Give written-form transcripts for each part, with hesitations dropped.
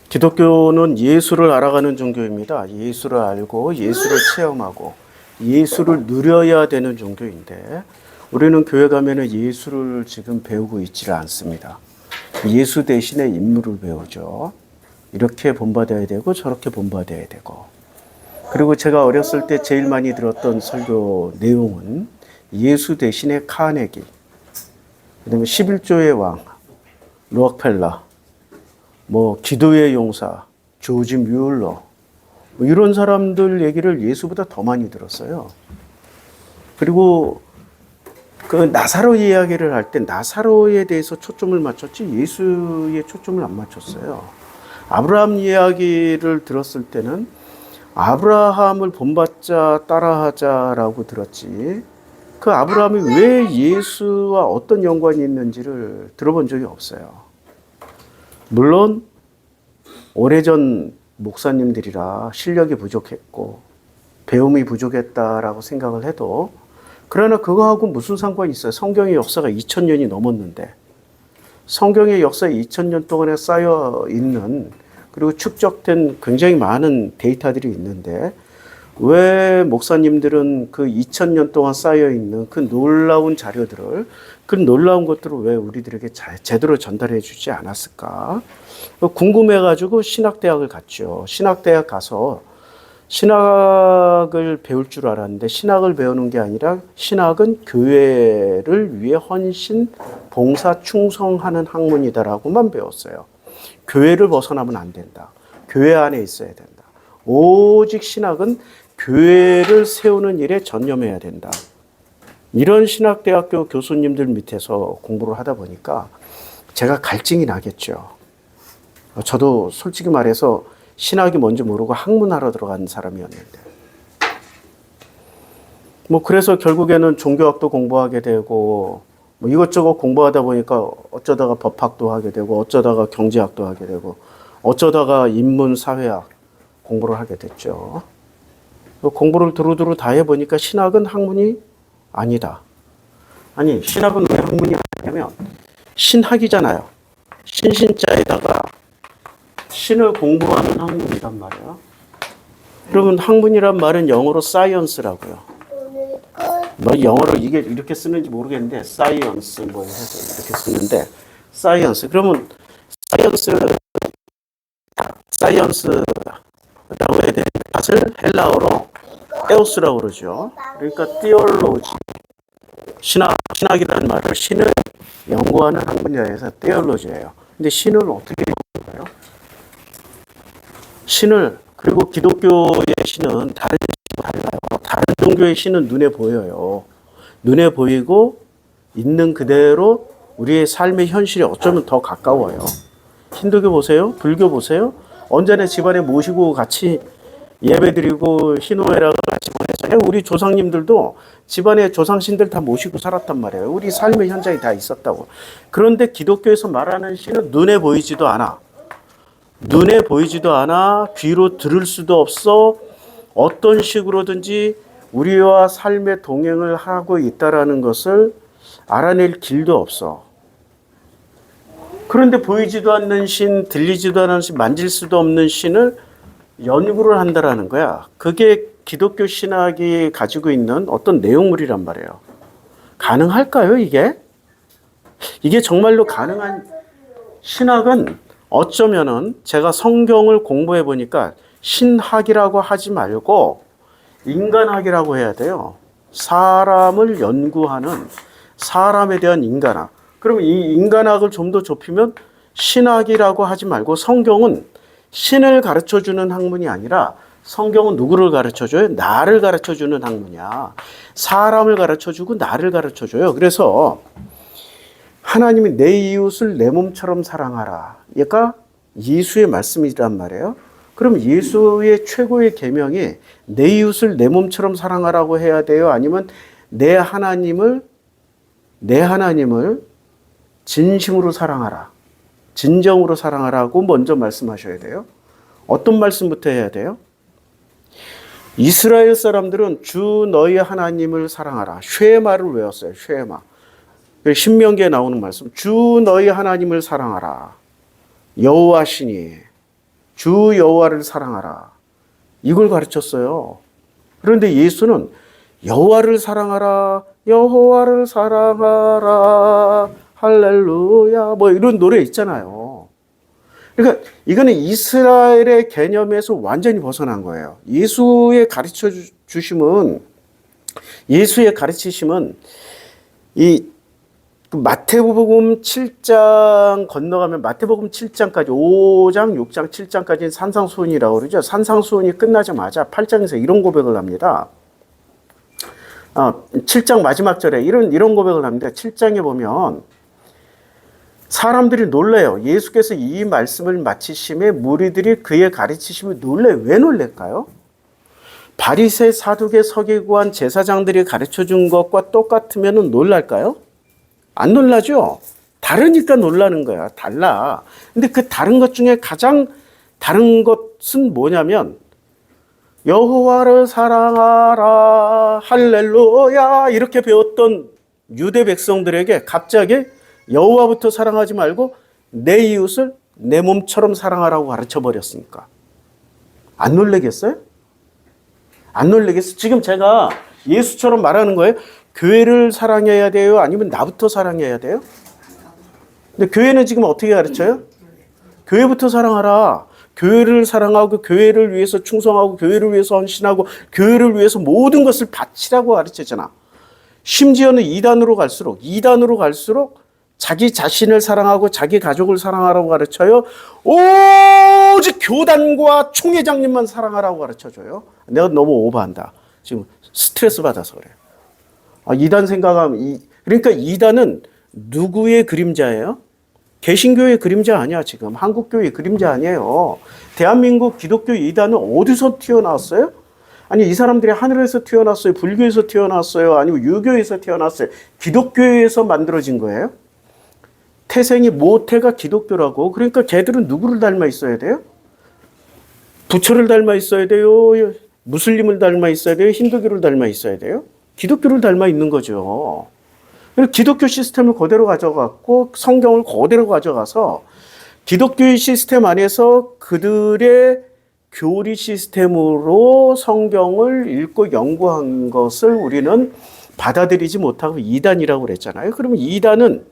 기독교는 예수를 알아가는 종교입니다. 예수를 알고 예수를 체험하고 예수를 누려야 되는 종교인데 우리는 교회 가면은 예수를 지금 배우고 있지를 않습니다. 예수 대신에 인물을 배우죠. 이렇게 본받아야 되고 저렇게 본받아야 되고. 그리고 제가 어렸을 때 제일 많이 들었던 설교 내용은 예수 대신에 카네기, 그다음에 11조의 왕, 록펠러, 기도의 용사, 조지 뮬러, 이런 사람들 얘기를 예수보다 더 많이 들었어요. 그리고 그 나사로 이야기를 할 때 나사로에 대해서 초점을 맞췄지 예수에 초점을 안 맞췄어요. 아브라함 이야기를 들었을 때는 아브라함을 본받자 따라하자라고 들었지 그 아브라함이 왜 예수와 어떤 연관이 있는지를 들어본 적이 없어요. 물론 오래전 목사님들이라 실력이 부족했고 배움이 부족했다라고 생각을 해도 그러나 그거하고 무슨 상관이 있어요? 성경의 역사가 2000년이 넘었는데 성경의 역사 2000년 동안에 쌓여 있는 그리고 축적된 굉장히 많은 데이터들이 있는데 왜 목사님들은 그 2000년 동안 쌓여 있는 그 놀라운 자료들을 그 놀라운 것들을 왜 우리들에게 제대로 전달해 주지 않았을까? 궁금해가지고 신학대학을 갔죠. 신학대학 가서 신학을 배울 줄 알았는데 신학을 배우는 게 아니라 신학은 교회를 위해 헌신, 봉사, 충성하는 학문이다라고만 배웠어요. 교회를 벗어나면 안 된다. 교회 안에 있어야 된다. 오직 신학은 교회를 세우는 일에 전념해야 된다. 이런 신학대학교 교수님들 밑에서 공부를 하다 보니까 제가 갈증이 나겠죠. 저도 솔직히 말해서 신학이 뭔지 모르고 학문하러 들어간 사람이었는데. 그래서 결국에는 종교학도 공부하게 되고, 이것저것 공부하다 보니까 어쩌다가 법학도 하게 되고, 어쩌다가 경제학도 하게 되고, 어쩌다가 인문사회학 공부를 하게 됐죠. 공부를 두루두루 다 해보니까 신학은 학문이 아니다. 아니, 신학은 왜 학문이 아니냐면, 신학이잖아요. 신신자에다가 신을 공부하는 학문이란 말이에요. 그러면 학문이란 말은 영어로 science라고요. 영어로 이게 이렇게 쓰는지 모르겠는데 science 해서 이렇게 쓰는데 science. 그러면 science라고 해야 되는 것을 헬라어로 에오스라고 그러죠. 그러니까 theology. 신학이라는 말을 신을 연구하는 학문이라 해서 theology예요. 근데 신을 어떻게 연구해요? 신을 그리고 기독교의 신은 다른 신과 달라요. 다른 종교의 신은 눈에 보여요. 눈에 보이고 있는 그대로 우리의 삶의 현실이 어쩌면 더 가까워요. 힌두교 보세요. 불교 보세요. 언제나 집안에 모시고 같이 예배드리고 희노애락을 같이 보냈어요. 우리 조상님들도 집안에 조상신들 다 모시고 살았단 말이에요. 우리 삶의 현장이 다 있었다고. 그런데 기독교에서 말하는 신은 눈에 보이지도 않아. 눈에 보이지도 않아. 귀로 들을 수도 없어. 어떤 식으로든지 우리와 삶의 동행을 하고 있다라는 것을 알아낼 길도 없어. 그런데 보이지도 않는 신, 들리지도 않는 신, 만질 수도 없는 신을 연구를 한다라는 거야. 그게 기독교 신학이 가지고 있는 어떤 내용물이란 말이에요. 가능할까요, 이게? 이게 정말로 가능한 신학은 어쩌면은 제가 성경을 공부해 보니까 신학이라고 하지 말고 인간학이라고 해야 돼요. 사람을 연구하는 사람에 대한 인간학. 그럼 이 인간학을 좀 더 좁히면 신학이라고 하지 말고 성경은 신을 가르쳐주는 학문이 아니라 성경은 누구를 가르쳐줘요? 나를 가르쳐주는 학문이야. 사람을 가르쳐주고 나를 가르쳐줘요. 그래서 하나님이 내 이웃을 내 몸처럼 사랑하라. 얘가 예수의 말씀이란 말이에요. 그럼 예수의 최고의 계명이 내 이웃을 내 몸처럼 사랑하라고 해야 돼요? 아니면 내 하나님을 진심으로 사랑하라. 진정으로 사랑하라고 먼저 말씀하셔야 돼요. 어떤 말씀부터 해야 돼요? 이스라엘 사람들은 주 너희 하나님을 사랑하라. 쉐마를 외웠어요. 쉐마. 신명기에 나오는 말씀. 주 너희 하나님을 사랑하라. 여호와시니 주 여호와를 사랑하라. 이걸 가르쳤어요. 그런데 예수는 여호와를 사랑하라. 여호와를 사랑하라. 할렐루야. 뭐 이런 노래 있잖아요. 그러니까 이거는 이스라엘의 개념에서 완전히 벗어난 거예요. 예수의 가르치심은 이 마태복음 7장 건너가면 마태복음 7장까지 5장, 6장, 7장까지는 산상수훈이라고 그러죠. 산상수훈이 끝나자마자 8장에서 이런 고백을 합니다. 7장 마지막 절에 이런 고백을 합니다. 7장에 보면 사람들이 놀래요. 예수께서 이 말씀을 마치심에 무리들이 그의 가르치심을 놀래요. 왜 놀랄까요? 바리새, 사두개, 서기관, 제사장들이 가르쳐준 것과 똑같으면 놀랄까요? 안 놀라죠? 다르니까 놀라는 거야. 달라. 근데 그 다른 것 중에 가장 다른 것은 뭐냐면 여호와를 사랑하라 할렐루야 이렇게 배웠던 유대 백성들에게 갑자기 여호와부터 사랑하지 말고 내 이웃을 내 몸처럼 사랑하라고 가르쳐 버렸으니까 안 놀라겠어요? 안 놀라겠어요? 지금 제가 예수처럼 말하는 거예요. 교회를 사랑해야 돼요? 아니면 나부터 사랑해야 돼요? 근데 교회는 지금 어떻게 가르쳐요? 교회부터 사랑하라. 교회를 사랑하고 교회를 위해서 충성하고 교회를 위해서 헌신하고 교회를 위해서 모든 것을 바치라고 가르치잖아. 심지어는 이단으로 갈수록 자기 자신을 사랑하고 자기 가족을 사랑하라고 가르쳐요. 오직 교단과 총회장님만 사랑하라고 가르쳐줘요. 내가 너무 오버한다. 지금 스트레스 받아서 그래요. 이단 생각하면 그러니까 이단은 누구의 그림자예요? 개신교의 그림자 아니야. 지금 한국교의 그림자 아니에요. 대한민국 기독교 이단은 어디서 튀어나왔어요? 아니 이 사람들이 하늘에서 튀어났어요? 불교에서 튀어났어요? 아니면 유교에서 튀어났어요? 기독교에서 만들어진 거예요? 태생이 모태가 기독교라고. 그러니까 걔들은 누구를 닮아 있어야 돼요? 부처를 닮아 있어야 돼요? 무슬림을 닮아 있어야 돼요? 힌두교를 닮아 있어야 돼요? 기독교를 닮아 있는 거죠. 기독교 시스템을 그대로 가져갔고 성경을 그대로 가져가서 기독교의 시스템 안에서 그들의 교리 시스템으로 성경을 읽고 연구한 것을 우리는 받아들이지 못하고 이단이라고 그랬잖아요. 그러면 이단은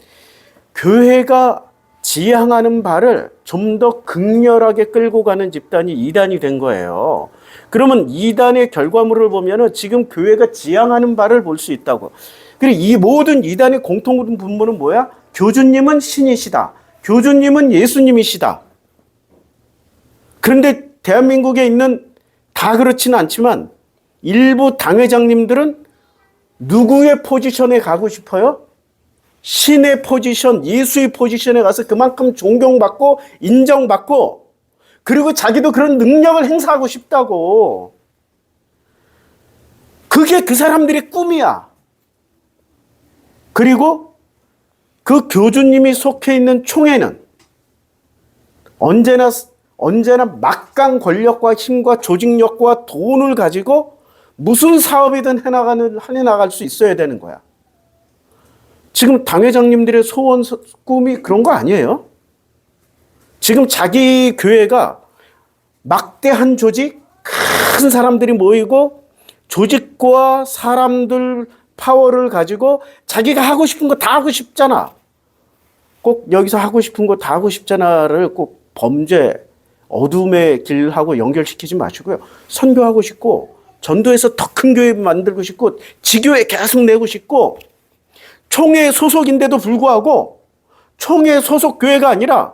교회가 지향하는 바를 좀 더 극렬하게 끌고 가는 집단이 이단이 된 거예요. 그러면 이단의 결과물을 보면은 지금 교회가 지향하는 바를 볼 수 있다고. 그리고 이 모든 이단의 공통 분모는 뭐야? 교주님은 신이시다. 교주님은 예수님이시다. 그런데 대한민국에 있는 다 그렇지는 않지만 일부 당회장님들은 누구의 포지션에 가고 싶어요? 신의 포지션, 예수의 포지션에 가서 그만큼 존경받고 인정받고 그리고 자기도 그런 능력을 행사하고 싶다고. 그게 그 사람들의 꿈이야. 그리고 그 교주님이 속해 있는 총회는 언제나 막강 권력과 힘과 조직력과 돈을 가지고 무슨 사업이든 해나갈 수 있어야 되는 거야. 지금 당회장님들의 소원, 꿈이 그런 거 아니에요? 지금 자기 교회가 막대한 조직, 큰 사람들이 모이고 조직과 사람들 파워를 가지고 자기가 하고 싶은 거 다 하고 싶잖아. 꼭 여기서 하고 싶은 거 다 하고 싶잖아를 꼭 범죄, 어둠의 길하고 연결시키지 마시고요. 선교하고 싶고 전도해서 더 큰 교회 만들고 싶고 지교회 계속 내고 싶고 총회 소속인데도 불구하고 총회 소속 교회가 아니라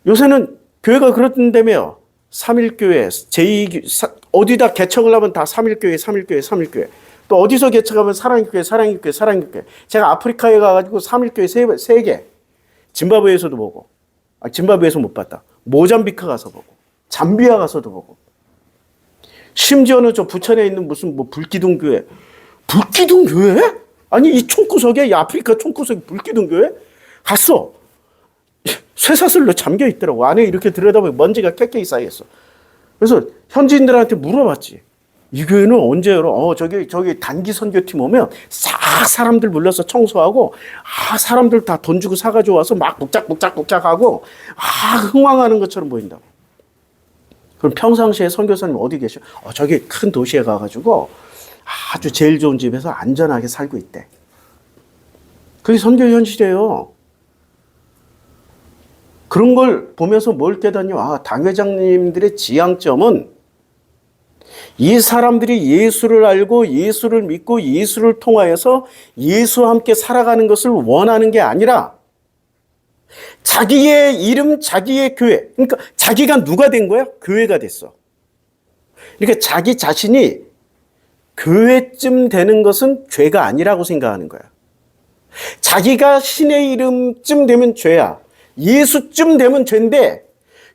요새는 교회가 그렇던데며 3.1교회, 어디다 개척을 하면 다 3.1교회. 또 어디서 개척하면 사랑교회. 제가 아프리카에 가가지고 3.1교회 3개. 짐바브웨에서도 보고. 짐바브웨에서 못 봤다. 모잠비크 가서 보고. 잠비아 가서도 보고. 심지어는 저 부천에 있는 무슨 불기둥교회. 불기둥교회? 아니 이 총구석에 이 아프리카 총구석에 불기둥교회? 갔어. 쇠사슬로 잠겨 있더라고. 안에 이렇게 들여다보면 먼지가 깨끗이 쌓여있어. 그래서 현지인들한테 물어봤지. 이 교회는 언제 열어? 저기 단기 선교팀 오면 싹 사람들 불러서 청소하고, 사람들 다 돈 주고 사가지고 와서 막 북작북작하고, 흥황하는 것처럼 보인다고. 그럼 평상시에 선교사님 어디 계셔? 저기 큰 도시에 가가지고 아주 제일 좋은 집에서 안전하게 살고 있대. 그게 선교 현실이에요. 그런 걸 보면서 뭘 깨닫냐? 당회장님들의 지향점은 이 사람들이 예수를 알고 예수를 믿고 예수를 통하여서 예수와 함께 살아가는 것을 원하는 게 아니라 자기의 이름, 자기의 교회. 그러니까 자기가 누가 된 거야? 교회가 됐어. 그러니까 자기 자신이 교회쯤 되는 것은 죄가 아니라고 생각하는 거야. 자기가 신의 이름쯤 되면 죄야. 예수쯤 되면 죄인데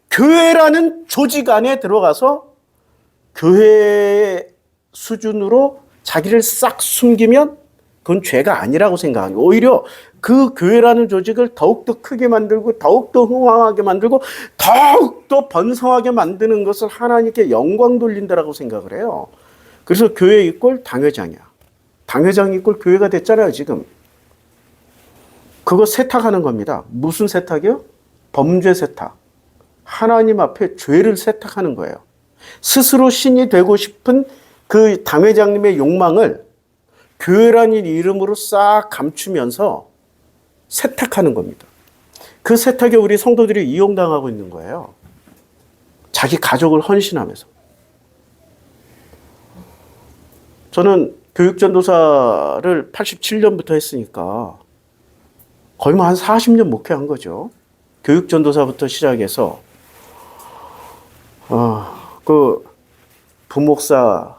교회라는 조직 안에 들어가서 교회 수준으로 자기를 싹 숨기면 그건 죄가 아니라고 생각하는 거예요. 오히려 그 교회라는 조직을 더욱더 크게 만들고 더욱더 흥황하게 만들고 더욱더 번성하게 만드는 것을 하나님께 영광 돌린다라고 생각을 해요. 그래서 교회 이꼴 당회장이야. 당회장 이꼴 교회가 됐잖아요, 지금. 그거 세탁하는 겁니다. 무슨 세탁이요? 범죄 세탁. 하나님 앞에 죄를 세탁하는 거예요. 스스로 신이 되고 싶은 그 당회장님의 욕망을 교회라는 이름으로 싹 감추면서 세탁하는 겁니다. 그 세탁에 우리 성도들이 이용당하고 있는 거예요. 자기 가족을 헌신하면서. 저는 교육전도사를 87년부터 했으니까 거의 한 40년 목회한 거죠. 교육전도사부터 시작해서 그 부목사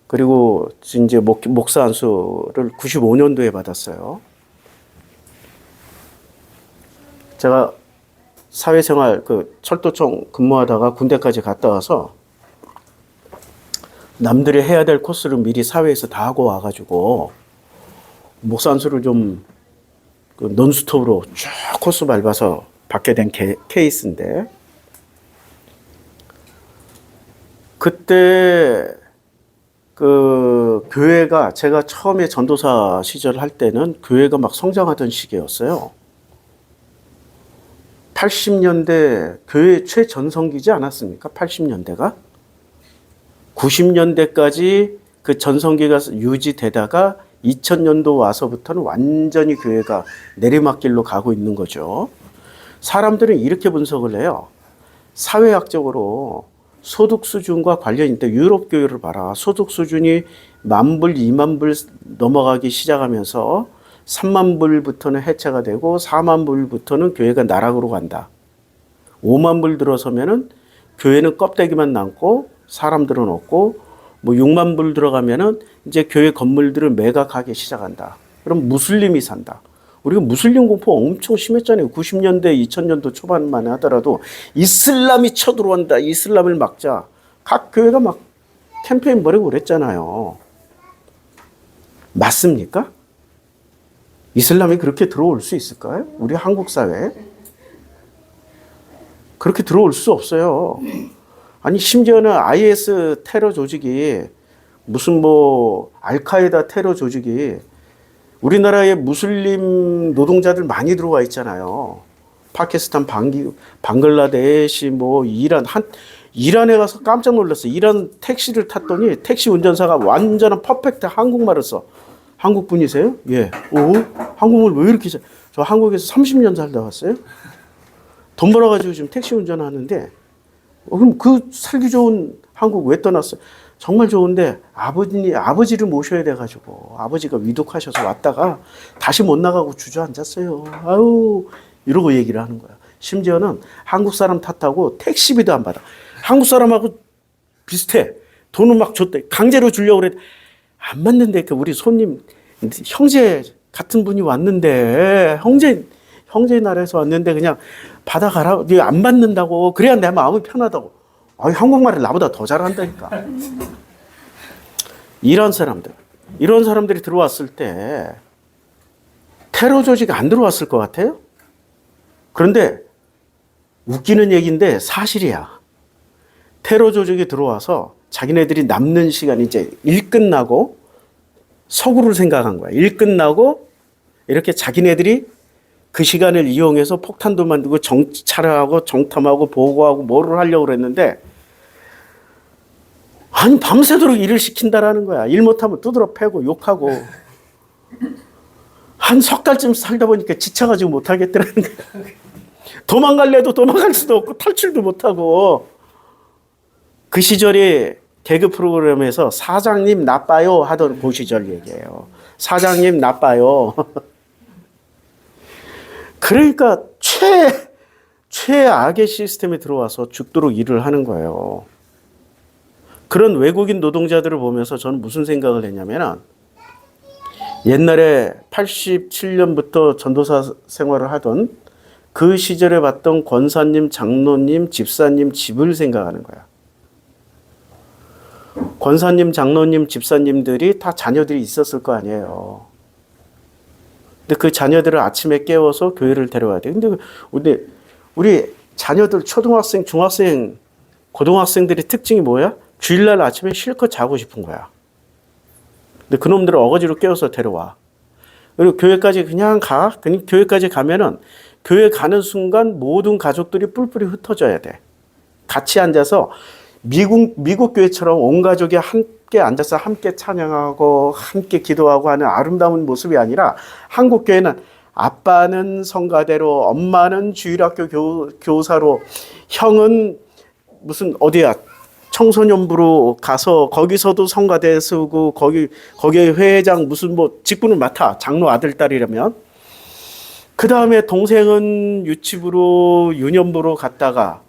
그리고 이제 목사 안수를 95년도에 받았어요. 제가 사회생활 그 철도청 근무하다가 군대까지 갔다 와서 남들이 해야 될 코스를 미리 사회에서 다 하고 와가지고 목사 안수를 좀 논스톱으로 쭉 코스 밟아서 받게 된 케이스인데, 그때 그 교회가 제가 처음에 전도사 시절 할 때는 교회가 막 성장하던 시기였어요. 80년대 교회 최전성기지 않았습니까? 80년대가 90년대까지 그 전성기가 유지되다가 2000년도 와서부터는 완전히 교회가 내리막길로 가고 있는 거죠. 사람들은 이렇게 분석을 해요. 사회학적으로 소득 수준과 관련이 있다. 유럽 교회를 봐라. 소득 수준이 10,000불, 20,000불 넘어가기 시작하면서 30,000불부터는 해체가 되고 40,000불부터는 교회가 나락으로 간다. 50,000불 들어서면은 교회는 껍데기만 남고 사람들은 없고, 뭐 60,000불 들어가면은 이제 교회 건물들을 매각하기 시작한다. 그럼 무슬림이 산다. 우리가 무슬림 공포 엄청 심했잖아요. 90년대, 2000년도 초반만 하더라도 이슬람이 쳐들어온다. 이슬람을 막자. 각 교회가 막 캠페인 벌이고 그랬잖아요. 맞습니까? 이슬람이 그렇게 들어올 수 있을까요? 우리 한국 사회에? 그렇게 들어올 수 없어요. 아니 심지어는 IS 테러 조직이 무슨 뭐 알카에다 테러 조직이 우리나라에 무슬림 노동자들 많이 들어와 있잖아요. 파키스탄, 방글라데시, 뭐 이란에 가서 깜짝 놀랐어요. 이란 택시를 탔더니 택시 운전사가 완전한 퍼펙트 한국말을 써. 한국 분이세요? 예. 오, 한국말 왜 이렇게 잘? 저 한국에서 30년 살다 왔어요. 돈 벌어가지고 지금 택시 운전하는데, 그럼 그 살기 좋은 한국 왜 떠났어요? 정말 좋은데 아버지를 모셔야 돼가지고 아버지가 위독하셔서 왔다가 다시 못 나가고 주저앉았어요. 아유, 이러고 얘기를 하는 거야. 심지어는 한국 사람 탓하고 택시비도 안 받아. 한국 사람하고 비슷해. 돈을 막 줬대. 강제로 주려고 그래. 안 맞는데, 우리 손님, 형제 같은 분이 왔는데, 형제 나라에서 왔는데 그냥 받아가라. 네가 안 받는다고. 그래야 내 마음이 편하다고. 아니, 한국말을 나보다 더 잘한다니까. 이런 사람들이 들어왔을 때 테러 조직이 안 들어왔을 것 같아요? 그런데 웃기는 얘기인데 사실이야. 테러 조직이 들어와서 자기네들이 남는 시간 이제 일 끝나고 서구를 생각한 거야. 일 끝나고 이렇게 자기네들이 그 시간을 이용해서 폭탄도 만들고 정찰하고 정탐하고 보고하고 뭐를 하려고 그랬는데 아니 밤새도록 일을 시킨다라는 거야. 일 못하면 두드러 패고 욕하고 한 석 달쯤 살다 보니까 지쳐가지고 못하겠더라는 거야. 도망갈래도 도망갈 수도 없고 탈출도 못하고 그 시절에 개그 프로그램에서 사장님 나빠요 하던 그 시절 얘기예요. 사장님 나빠요. 그러니까 최악의 시스템에 들어와서 죽도록 일을 하는 거예요. 그런 외국인 노동자들을 보면서 저는 무슨 생각을 했냐면 옛날에 87년부터 전도사 생활을 하던 그 시절에 봤던 권사님, 장로님, 집사님 집을 생각하는 거야. 권사님, 장로님, 집사님들이 다 자녀들이 있었을 거 아니에요. 근데 그 자녀들을 아침에 깨워서 교회를 데려와야 돼. 근데 우리 자녀들 초등학생, 중학생, 고등학생들의 특징이 뭐야? 주일날 아침에 실컷 자고 싶은 거야. 근데 그놈들을 어거지로 깨워서 데려와. 그리고 교회까지 그냥 가. 교회까지 가면은 교회 가는 순간 모든 가족들이 뿔뿔이 흩어져야 돼. 같이 앉아서 미국 교회처럼 온 가족이 함께 앉아서 함께 찬양하고 함께 기도하고 하는 아름다운 모습이 아니라 한국 교회는 아빠는 성가대로, 엄마는 주일학교 교사로, 형은 무슨 어디야 청소년부로 가서 거기서도 성가대 쓰고 거기에 회장 무슨 뭐 직분을 맡아. 장로 아들 딸이라면. 그 다음에 동생은 유치부로 유년부로 갔다가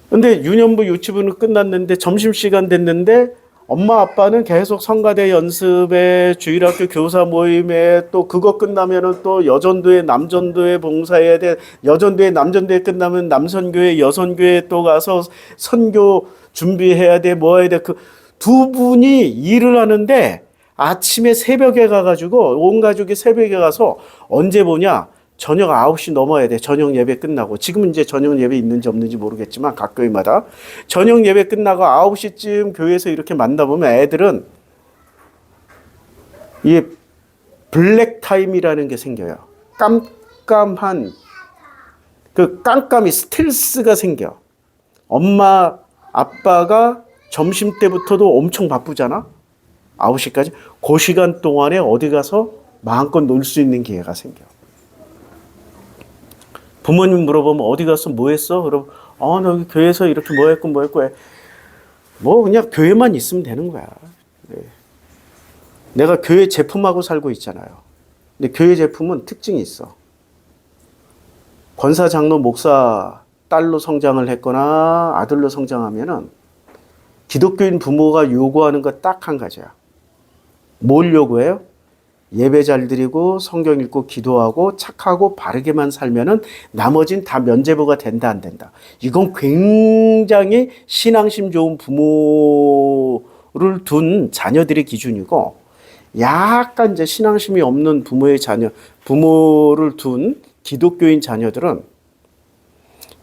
근데 유년부 유치부는 끝났는데 점심시간 됐는데 엄마 아빠는 계속 성가대 연습에 주일학교 교사 모임에 또 그거 끝나면은 또 여전도회 남전도회 봉사해야 돼. 여전도회 남전도회 끝나면 남선교회 여선교회 또 가서 선교 준비해야 돼. 뭐 해야 돼. 그 두 분이 일을 하는데 아침에 새벽에 가가지고 온 가족이 새벽에 가서 언제 보냐? 저녁 9시 넘어야 돼. 저녁 예배 끝나고. 지금은 이제 저녁 예배 있는지 없는지 모르겠지만 각 교회마다. 저녁 예배 끝나고 9시쯤 교회에서 이렇게 만나보면 애들은 이 블랙 타임이라는 게 생겨요. 깜깜한 그 깜깜이 스트레스가 생겨. 엄마 아빠가 점심 때부터도 엄청 바쁘잖아. 9시까지. 그 시간 동안에 어디 가서 마음껏 놀 수 있는 기회가 생겨. 부모님 물어보면 어디 가서 뭐 했어? 그럼 나 여기 교회에서 이렇게 뭐 했고 해. 뭐 그냥 교회만 있으면 되는 거야. 네. 내가 교회 제품하고 살고 있잖아요. 근데 교회 제품은 특징이 있어. 권사, 장로, 목사 딸로 성장을 했거나 아들로 성장하면은 기독교인 부모가 요구하는 거 딱 한 가지야. 뭘 요구해요? 예배 잘 드리고 성경 읽고 기도하고 착하고 바르게만 살면은 나머진 다 면죄부가 된다 안 된다. 이건 굉장히 신앙심 좋은 부모를 둔 자녀들의 기준이고 약간 이제 신앙심이 없는 부모를 둔 기독교인 자녀들은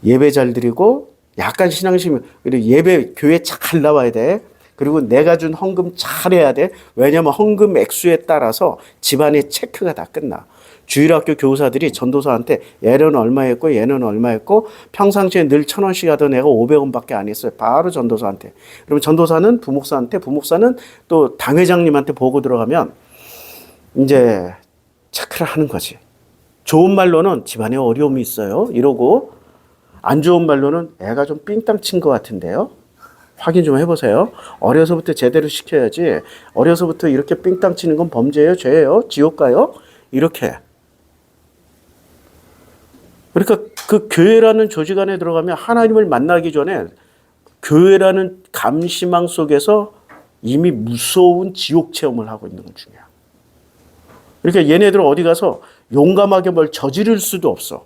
예배 잘 드리고 약간 신앙심이 그리고 예배 교회 잘 나와야 돼. 그리고 내가 준 헌금 잘해야 돼. 왜냐하면 헌금 액수에 따라서 집안의 체크가 다 끝나. 주일학교 교사들이 전도사한테 얘는 얼마 했고 얘는 얼마 했고 평상시에 늘 1,000원씩 하던 애가 500원밖에 안 했어요. 바로 전도사한테. 그러면 전도사는 부목사한테, 부목사는 또 당회장님한테 보고 들어가면 이제 체크를 하는 거지. 좋은 말로는 집안에 어려움이 있어요. 이러고 안 좋은 말로는 애가 좀 삥땅 친 것 같은데요. 확인 좀 해보세요. 어려서부터 제대로 시켜야지. 어려서부터 이렇게 삥땅 치는 건 범죄예요? 죄예요? 지옥 가요? 이렇게. 그러니까 그 교회라는 조직 안에 들어가면 하나님을 만나기 전에 교회라는 감시망 속에서 이미 무서운 지옥 체험을 하고 있는 것 중이야. 그러니까 얘네들은 어디 가서 용감하게 뭘 저지를 수도 없어.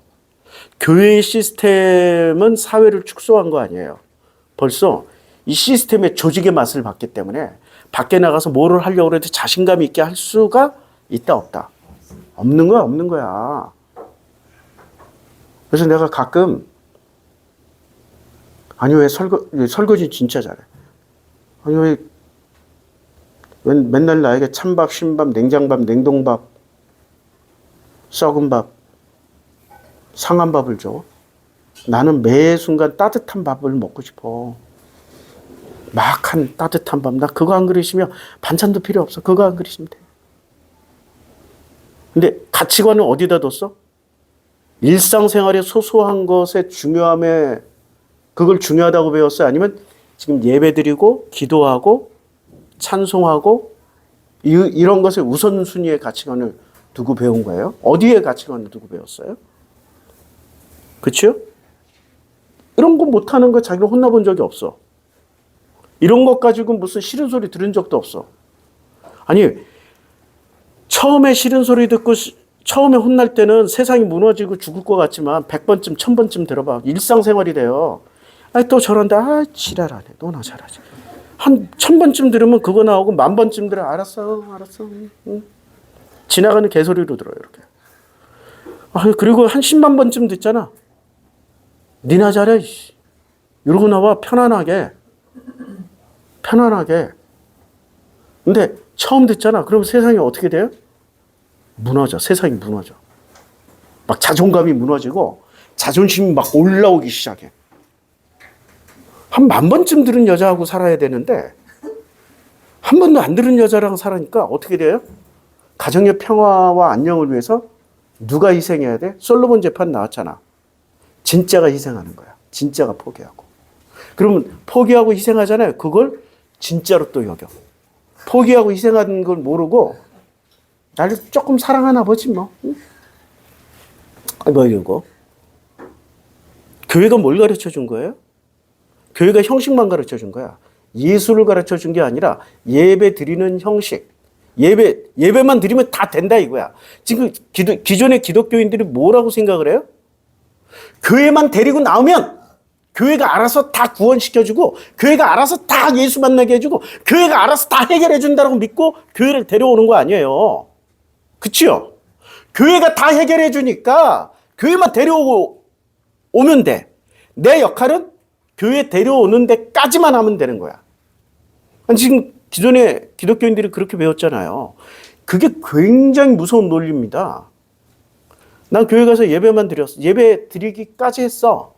교회의 시스템은 사회를 축소한 거 아니에요. 벌써 이 시스템의 조직의 맛을 봤기 때문에 밖에 나가서 뭐를 하려고 해도 자신감 있게 할 수가 있다 없다? 없는 거야 없는 거야. 그래서 내가 가끔 아니, 왜 설거지 진짜 잘해. 아니, 왜 맨날 나에게 찬밥, 신밥, 냉장밥, 냉동밥, 썩은 밥, 상한 밥을 줘? 나는 매 순간 따뜻한 밥을 먹고 싶어. 막 한 따뜻한 밥. 나 그거 한 그릇이면 반찬도 필요 없어. 그거 한 그릇이면 돼. 근데 가치관은 어디다 뒀어? 일상생활의 소소한 것의 중요함에 그걸 중요하다고 배웠어요? 아니면 지금 예배드리고 기도하고 찬송하고 이런 것의 우선순위의 가치관을 두고 배운 거예요? 어디에 가치관을 두고 배웠어요? 그렇죠? 이런 거 못하는 거 자기가 혼나본 적이 없어. 이런 것 가지고 무슨 싫은 소리 들은 적도 없어. 아니, 처음에 싫은 소리 듣고 처음에 혼날 때는 세상이 무너지고 죽을 것 같지만 100번쯤 1000번쯤 들어봐. 일상생활이 돼요. 아니, 또 저런데 지랄하네. 너나 잘하지. 한 1000번쯤 들으면 그거 나오고 10,000번쯤 들어. 알았어. 응. 지나가는 개소리로 들어요. 이렇게. 그리고 한 10만 번쯤 듣잖아. 니나 잘해. 이러고 나와. 편안하게. 근데 처음 듣잖아. 그럼 세상이 어떻게 돼요? 무너져. 세상이 무너져. 막 자존감이 무너지고 자존심이 막 올라오기 시작해. 한 10,000번쯤 들은 여자하고 살아야 되는데 한 번도 안 들은 여자랑 살으니까 어떻게 돼요? 가정의 평화와 안녕을 위해서 누가 희생해야 돼? 솔로몬 재판 나왔잖아. 진짜가 희생하는 거야. 진짜가 포기하고. 그러면 포기하고 희생하잖아요. 그걸 진짜로 또 여겨. 포기하고 희생하는 걸 모르고 나를 조금 사랑하나 보지 뭐. 뭐 이러고. 교회가 뭘 가르쳐 준 거예요? 교회가 형식만 가르쳐 준 거야. 예수를 가르쳐 준 게 아니라 예배 드리는 형식. 예배만 드리면 다 된다 이거야. 지금 기존의 기독교인들이 뭐라고 생각을 해요? 교회만 데리고 나오면 교회가 알아서 다 구원시켜주고 교회가 알아서 다 예수 만나게 해주고 교회가 알아서 다 해결해 준다고 믿고 교회를 데려오는 거 아니에요. 그치요? 교회가 다 해결해 주니까 교회만 데려오면 돼. 내 역할은 교회 데려오는 데까지만 하면 되는 거야. 지금 기존의 기독교인들이 그렇게 배웠잖아요. 그게 굉장히 무서운 논리입니다. 난 교회 가서 예배만 드렸어. 예배 드리기까지 했어.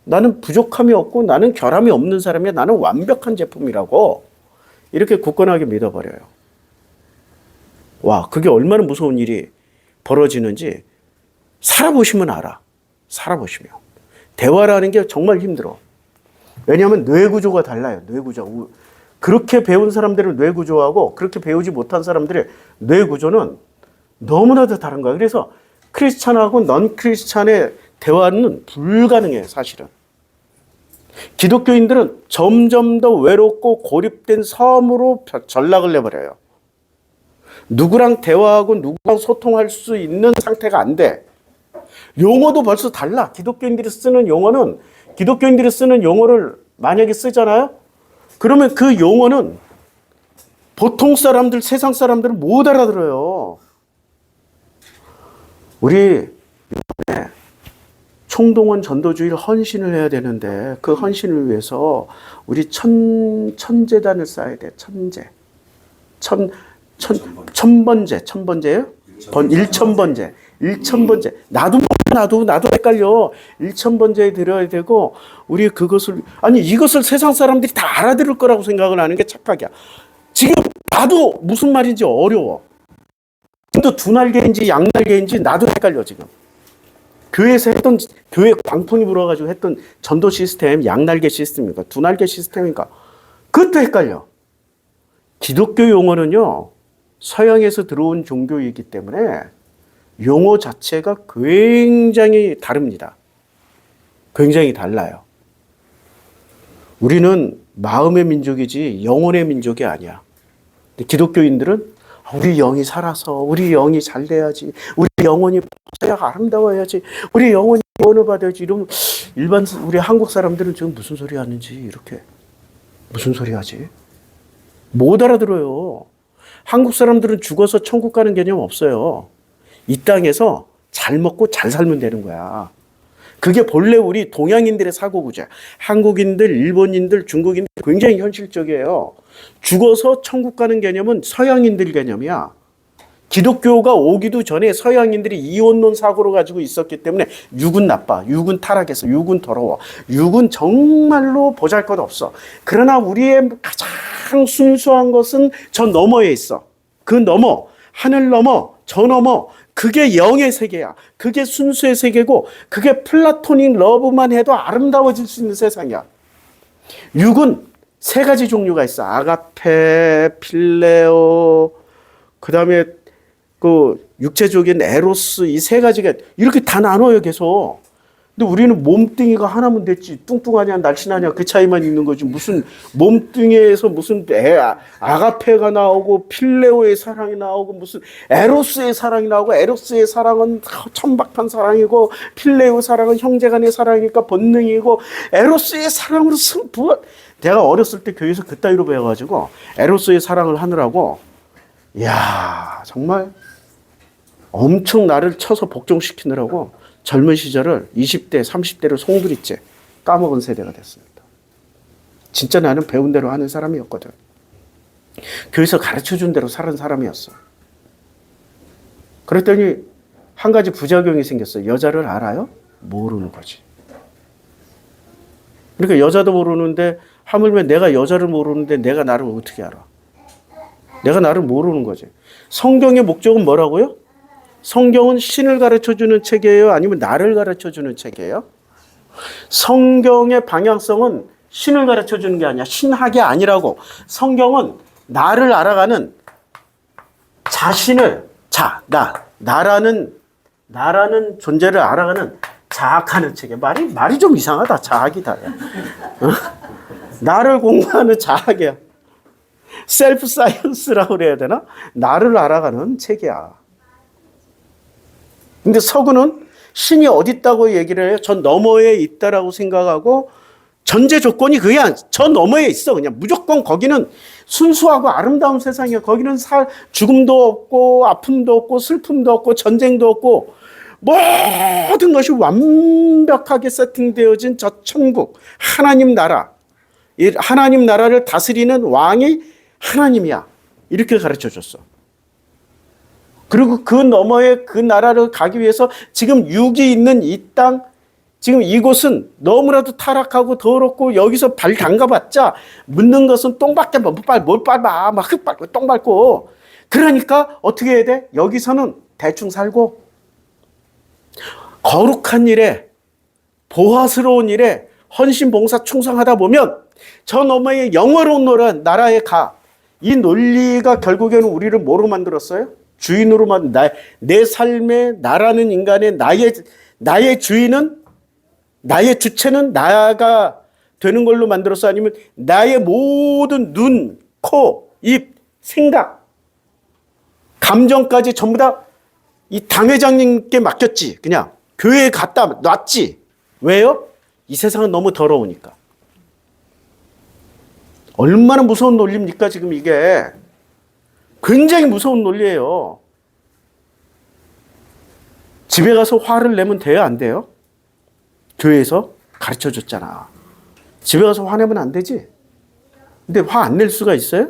나는 부족함이 없고 나는 결함이 없는 사람이야. 나는 완벽한 제품이라고 이렇게 굳건하게 믿어버려요. 와, 그게 얼마나 무서운 일이 벌어지는지 살아보시면 알아. 살아보시면. 대화라는 게 정말 힘들어. 왜냐하면 뇌구조가 달라요. 뇌구조. 그렇게 배운 사람들의 뇌구조하고 그렇게 배우지 못한 사람들의 뇌구조는 너무나도 다른 거야. 그래서 크리스찬하고 넌 크리스찬의 대화는 불가능해, 사실은. 기독교인들은 점점 더 외롭고 고립된 섬으로 전락을 내버려요. 누구랑 대화하고 누구랑 소통할 수 있는 상태가 안 돼. 용어도 벌써 달라. 기독교인들이 쓰는 용어를 만약에 쓰잖아요? 그러면 그 용어는 보통 사람들, 세상 사람들은 못 알아들어요. 우리 총동원 전도주일 헌신을 해야 되는데 그 헌신을 위해서 우리 천재단을 쌓아야 돼. 천번제예요? 1,000번제. 나도 헷갈려. 1,000번제에 들어야 되고 우리 이것을 세상 사람들이 다 알아들을 거라고 생각을 하는 게 착각이야. 지금 나도 무슨 말인지 어려워. 지금도 두날개인지 양날개인지 나도 헷갈려 지금. 교회에서 교회 광풍이 불어가지고 했던 전도 시스템, 양날개 시스템인가, 두날개 시스템인가, 그것도 헷갈려. 기독교 용어는요, 서양에서 들어온 종교이기 때문에 용어 자체가 굉장히 다릅니다. 굉장히 달라요. 우리는 마음의 민족이지 영혼의 민족이 아니야. 근데 기독교인들은 우리 영이 살아서 우리 영이 잘 돼야지, 우리 영혼이 아름다워야지, 우리 영혼이 구원을 받아야지. 이러면 우리 한국 사람들은 지금 무슨 소리 하는지 이렇게 무슨 소리 하지? 못 알아들어요. 한국 사람들은 죽어서 천국 가는 개념 없어요. 이 땅에서 잘 먹고 잘 살면 되는 거야. 그게 본래 우리 동양인들의 사고구조야. 한국인들, 일본인들, 중국인들 굉장히 현실적이에요. 죽어서 천국 가는 개념은 서양인들 개념이야. 기독교가 오기도 전에 서양인들이 이혼론 사고를 가지고 있었기 때문에 육은 나빠, 육은 타락해서, 육은 더러워, 육은 정말로 보잘것없어. 그러나 우리의 가장 순수한 것은 저 너머에 있어. 그 너머, 하늘 너머, 저 너머, 그게 영의 세계야. 그게 순수의 세계고 그게 플라토닉 러브만 해도 아름다워질 수 있는 세상이야. 육은 세 가지 종류가 있어. 아가페, 필레오, 그 다음에 그 육체적인 에로스, 이 세 가지가 이렇게 다 나눠요, 계속. 근데 우리는 몸뚱이가 하나면 됐지. 뚱뚱하냐, 날씬하냐, 그 차이만 있는 거지. 무슨 몸뚱이에서 무슨 아가페가 나오고, 필레오의 사랑이 나오고, 무슨 에로스의 사랑이 나오고, 에로스의 사랑은 천박한 사랑이고, 필레오 사랑은 형제간의 사랑이니까 본능이고, 에로스의 사랑으로 승부. 내가 어렸을 때 교회에서 그따위로 배워가지고, 에로스의 사랑을 하느라고, 이야, 정말 엄청 나를 쳐서 복종시키느라고 젊은 시절을 20대, 30대로 송두리째 까먹은 세대가 됐습니다. 진짜 나는 배운 대로 하는 사람이었거든. 교회에서 가르쳐준 대로 사는 사람이었어. 그랬더니 한 가지 부작용이 생겼어요. 여자를 알아요? 모르는 거지. 그러니까 여자도 모르는데 하물며 내가 여자를 모르는데 내가 나를 어떻게 알아? 내가 나를 모르는 거지. 성경의 목적은 뭐라고요? 성경은 신을 가르쳐주는 책이에요? 아니면 나를 가르쳐주는 책이에요? 성경의 방향성은 신을 가르쳐주는 게 아니야. 신학이 아니라고. 성경은 나를 알아가는 자신을, 나라는 존재를 알아가는 자학하는 책이야. 말이 좀 이상하다. 자학이다. 나를 공부하는 자학이야. 셀프 사이언스라고 그래야 되나? 나를 알아가는 책이야. 근데 서구는 신이 어디 있다고 얘기를 해요? 저 너머에 있다라고 생각하고 전제 조건이 그게 저 너머에 있어. 그냥 무조건 거기는 순수하고 아름다운 세상이야. 거기는 죽음도 없고 아픔도 없고 슬픔도 없고 전쟁도 없고 모든 것이 완벽하게 세팅되어진 저 천국, 하나님 나라. 이 하나님 나라를 다스리는 왕이 하나님이야. 이렇게 가르쳐줬어. 그리고 그 너머에 그 나라를 가기 위해서 지금 육이 있는 이 땅, 지금 이곳은 너무나도 타락하고 더럽고 여기서 발 담가봤자 묻는 것은 똥밖에 뭘 밟아. 막 흙 밟고 똥 밟고. 그러니까 어떻게 해야 돼? 여기서는 대충 살고 거룩한 일에, 보화스러운 일에 헌신, 봉사, 충성하다 보면 저 너머의 영화로운 나라에 가. 이 논리가 결국에는 우리를 뭐로 만들었어요? 주인으로 내 삶의 나라는 인간의 나의 주인은, 나의 주체는 나가 되는 걸로 만들었어? 아니면 나의 모든 눈, 코, 입, 생각, 감정까지 전부 다 이 당회장님께 맡겼지. 그냥 교회에 갖다 놨지. 왜요? 이 세상은 너무 더러우니까. 얼마나 무서운 논리입니까, 지금 이게. 굉장히 무서운 논리예요. 집에 가서 화를 내면 돼요, 안 돼요? 교회에서 가르쳐줬잖아. 집에 가서 화내면 안 되지. 근데 화 안 낼 수가 있어요?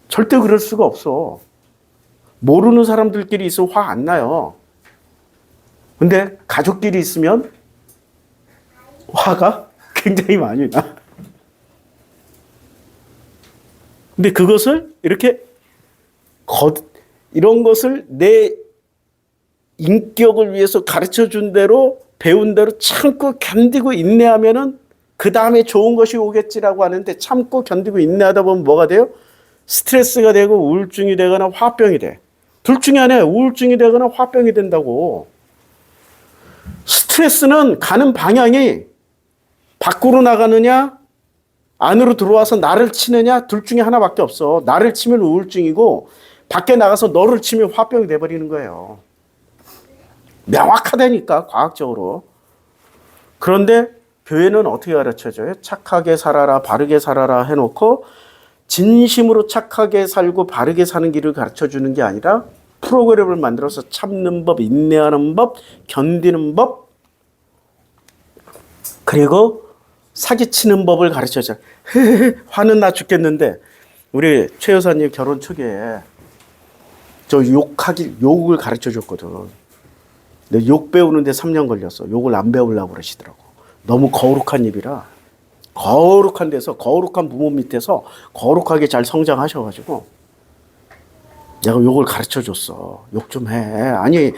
절대 그럴 수가 없어. 모르는 사람들끼리 있으면 화 안 나요. 근데 가족끼리 있으면 화가 굉장히 많이 나. 근데 그것을 이렇게 이런 것을 내 인격을 위해서 가르쳐 준 대로 배운 대로 참고 견디고 인내하면은 그 다음에 좋은 것이 오겠지라고 하는데 참고 견디고 인내하다 보면 뭐가 돼요? 스트레스가 되고 우울증이 되거나 화병이 돼. 둘 중에 하나야. 우울증이 되거나 화병이 된다고. 스트레스는 가는 방향이 밖으로 나가느냐 안으로 들어와서 나를 치느냐 둘 중에 하나밖에 없어. 나를 치면 우울증이고 밖에 나가서 너를 치면 화병이 돼버리는 거예요. 명확하다니까 과학적으로. 그런데 교회는 어떻게 가르쳐줘요? 착하게 살아라, 바르게 살아라 해놓고 진심으로 착하게 살고 바르게 사는 길을 가르쳐주는 게 아니라 프로그램을 만들어서 참는 법, 인내하는 법, 견디는 법, 그리고 사기치는 법을 가르쳐줘. 화는 나 죽겠는데 우리 최 여사님 결혼 초기에 저 욕을 가르쳐 줬거든. 근데 욕 배우는데 3년 걸렸어. 욕을 안 배우려고 그러시더라고. 너무 거룩한 입이라. 거룩한 데서, 거룩한 부모 밑에서 거룩하게 잘 성장하셔가지고 내가 욕을 가르쳐 줬어. 욕 좀 해. 아니,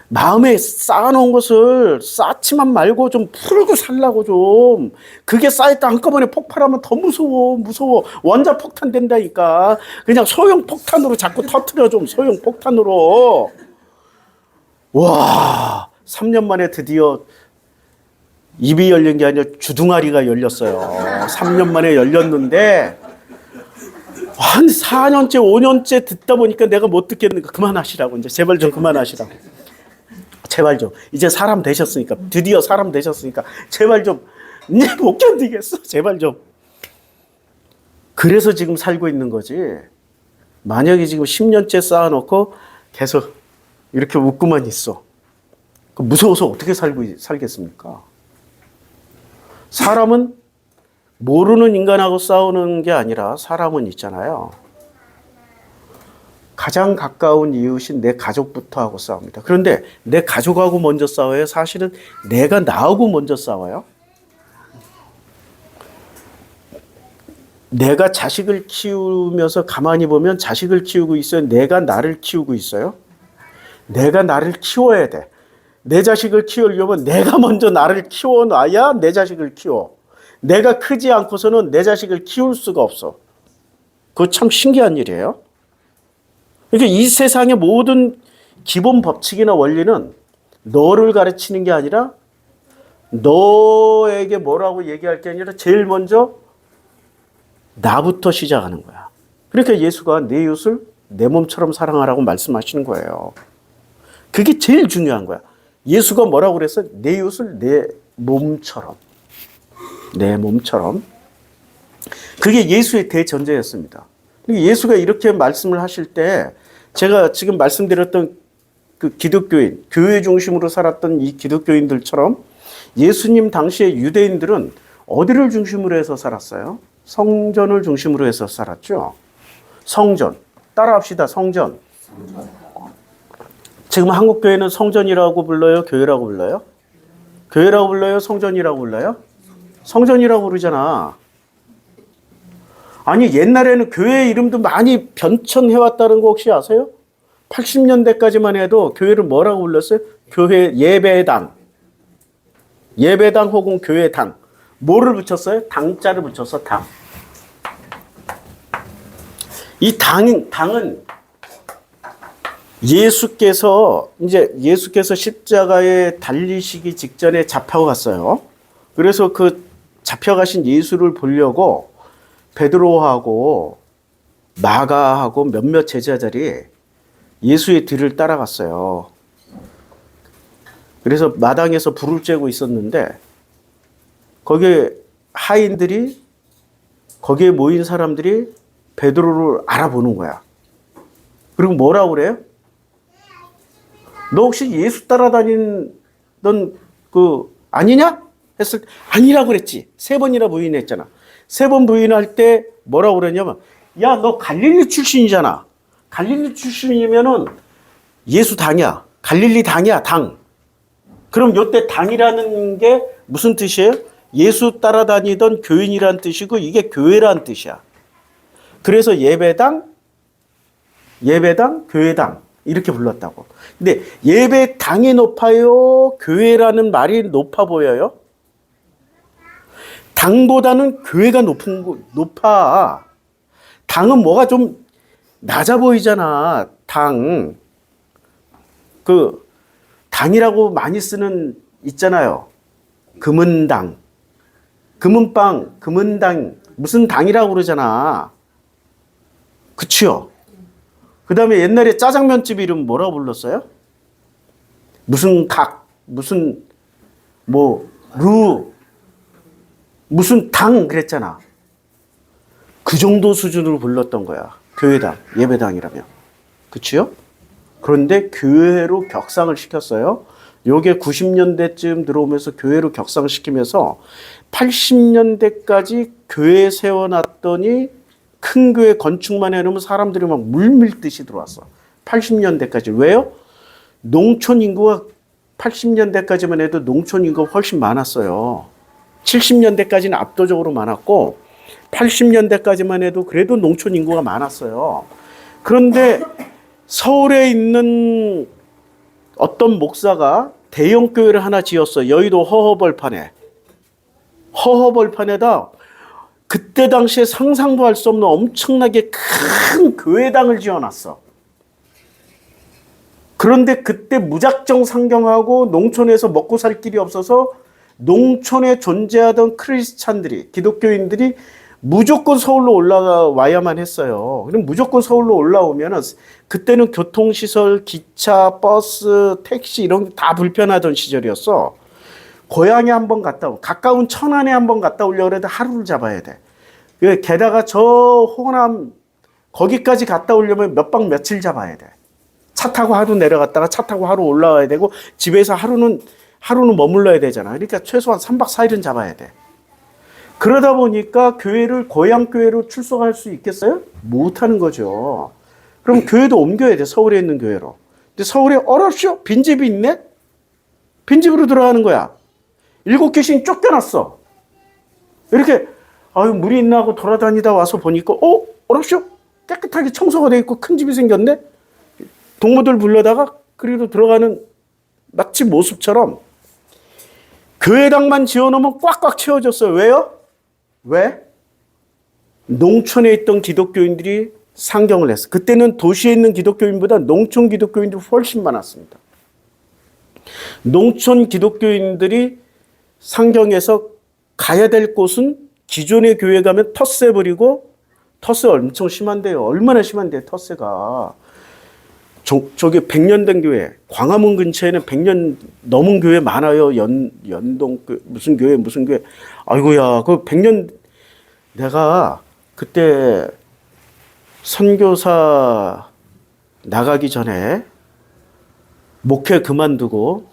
마음에 쌓아놓은 것을 쌓지만 말고 좀 풀고 살라고 좀. 그게 쌓였다 한꺼번에 폭발하면 더 무서워. 원자 폭탄 된다니까. 그냥 소형 폭탄으로 자꾸 터트려 좀. 소형 폭탄으로. 와, 3년 만에 드디어 입이 열린 게 아니라 주둥아리가 열렸어요. 3년 만에 열렸는데 한 4년째, 5년째 듣다 보니까 내가 못 듣겠는가. 그만하시라고. 이제 제발 좀 그만하시라고. 제발 좀. 이제 사람 되셨으니까. 드디어 사람 되셨으니까. 제발 좀. 이제 못 견디겠어. 제발 좀. 그래서 지금 살고 있는 거지. 만약에 지금 10년째 쌓아놓고 계속 이렇게 웃고만 있어. 무서워서 어떻게 살겠습니까? 사람은 모르는 인간하고 싸우는 게 아니라 사람은 있잖아요. 가장 가까운 이웃인 내 가족부터 하고 싸웁니다. 그런데 내 가족하고 먼저 싸워요? 사실은 내가 나하고 먼저 싸워요? 내가 자식을 키우면서 가만히 보면 자식을 키우고 있어요? 내가 나를 키우고 있어요? 내가 나를 키워야 돼. 내 자식을 키우려면 내가 먼저 나를 키워놔야 내 자식을 키워. 내가 크지 않고서는 내 자식을 키울 수가 없어. 그거 참 신기한 일이에요. 그러니까 이 세상의 모든 기본 법칙이나 원리는 너를 가르치는 게 아니라 너에게 뭐라고 얘기할 게 아니라 제일 먼저 나부터 시작하는 거야. 그러니까 예수가 내 이웃을 내 몸처럼 사랑하라고 말씀하시는 거예요. 그게 제일 중요한 거야. 예수가 뭐라고 그랬어요? 내 이웃을 내 몸처럼. 내 몸처럼. 그게 예수의 대전제였습니다. 예수가 이렇게 말씀을 하실 때 제가 지금 말씀드렸던 그 기독교인, 교회 중심으로 살았던 이 기독교인들처럼 예수님 당시의 유대인들은 어디를 중심으로 해서 살았어요? 성전을 중심으로 해서 살았죠. 성전. 따라합시다. 성전. 지금 한국교회는 성전이라고 불러요? 교회라고 불러요? 교회라고 불러요? 성전이라고 불러요? 성전이라고 그러잖아. 아니 옛날에는 교회 이름도 많이 변천해왔다는 거 혹시 아세요? 80년대까지만 해도 교회를 뭐라고 불렀어요? 교회 예배당. 예배당 혹은 교회당. 뭐를 붙였어요? 당자를 붙였어. 당. 이 당은 예수께서 십자가에 달리시기 직전에 잡혀갔어요. 그래서 그 잡혀가신 예수를 보려고 베드로하고 마가하고 몇몇 제자들이 예수의 뒤를 따라갔어요. 그래서 마당에서 불을 쬐고 있었는데 거기에 하인들이 거기에 모인 사람들이 베드로를 알아보는 거야. 그리고 뭐라고 그래요? 너 혹시 예수 따라다니던 그 아니냐? 했을 때 아니라고 그랬지. 3번이나 부인했잖아. 3번 부인할 때 뭐라고 그랬냐면 야, 너 갈릴리 출신이잖아. 갈릴리 출신이면은 예수 당이야. 갈릴리 당이야, 당. 그럼 요때 당이라는 게 무슨 뜻이에요? 예수 따라다니던 교인이란 뜻이고 이게 교회란 뜻이야. 그래서 예배당, 교회당 이렇게 불렀다고. 근데 예배당이 높아요? 교회라는 말이 높아 보여요? 당보다는 교회가 높아. 당은 뭐가 좀 낮아 보이잖아. 당. 당이라고 많이 쓰는 있잖아요. 금은당. 금은빵, 금은당. 무슨 당이라고 그러잖아. 그치요? 그 다음에 옛날에 짜장면집 이름 뭐라고 불렀어요? 무슨 각, 무슨 무슨 당 그랬잖아. 그 정도 수준으로 불렀던 거야. 교회당, 예배당이라면. 그치요? 그런데 교회로 격상을 시켰어요. 요게 90년대쯤 들어오면서 교회를 격상시키면서 80년대까지 교회 세워놨더니 큰 교회 건축만 해놓으면 사람들이 막 물밀듯이 들어왔어. 80년대까지. 왜요? 농촌 인구가 80년대까지만 해도 농촌 인구가 훨씬 많았어요. 70년대까지는 압도적으로 많았고 80년대까지만 해도 그래도 농촌 인구가 많았어요. 그런데 서울에 있는 어떤 목사가 대형 교회를 하나 지었어. 여의도 허허벌판에. 허허벌판에다 그때 당시에 상상도 할 수 없는 엄청나게 큰 교회당을 지어놨어. 그런데 그때 무작정 상경하고 농촌에서 먹고 살 길이 없어서 농촌에 존재하던 크리스찬들이, 기독교인들이 무조건 서울로 올라와야만 했어요. 그럼 무조건 서울로 올라오면은 그때는 교통시설, 기차, 버스, 택시 이런 게 다 불편하던 시절이었어. 고향에 한번 갔다 오고, 가까운 천안에 한번 갔다 오려고 해도 하루를 잡아야 돼. 게다가 저 호남, 거기까지 갔다 오려면 몇 박 며칠 잡아야 돼. 차 타고 하루 내려갔다가 차 타고 하루 올라와야 되고, 집에서 하루는 머물러야 되잖아. 그러니까 최소한 3박 4일은 잡아야 돼. 그러다 보니까 교회를 고향 교회로 출석할 수 있겠어요? 못하는 거죠. 그럼 교회도 옮겨야 돼. 서울에 있는 교회로. 근데 서울에 어렵쇼? 빈집이 있네? 빈집으로 들어가는 거야. 7개씩 쫓겨났어. 이렇게 물이 있나 하고 돌아다니다 와서 보니까 어렵쇼? 깨끗하게 청소가 돼 있고 큰 집이 생겼네? 동무들 불러다가 그리로 들어가는 마치 모습처럼 교회당만 지어놓으면 꽉꽉 채워졌어요. 왜요? 왜? 농촌에 있던 기독교인들이 상경을 했어. 그때는 도시에 있는 기독교인보다 농촌 기독교인들이 훨씬 많았습니다. 농촌 기독교인들이 상경해서 가야 될 곳은 기존의 교회 가면 텃세 버리고, 텃세 엄청 심한데요. 얼마나 심한데요, 텃세가. 저기 100년 된 교회, 광화문 근처에는 100년 넘은 교회 많아요. 연동 무슨 교회. 아이고야, 그 100년. 내가 그때 선교사 나가기 전에 목회 그만두고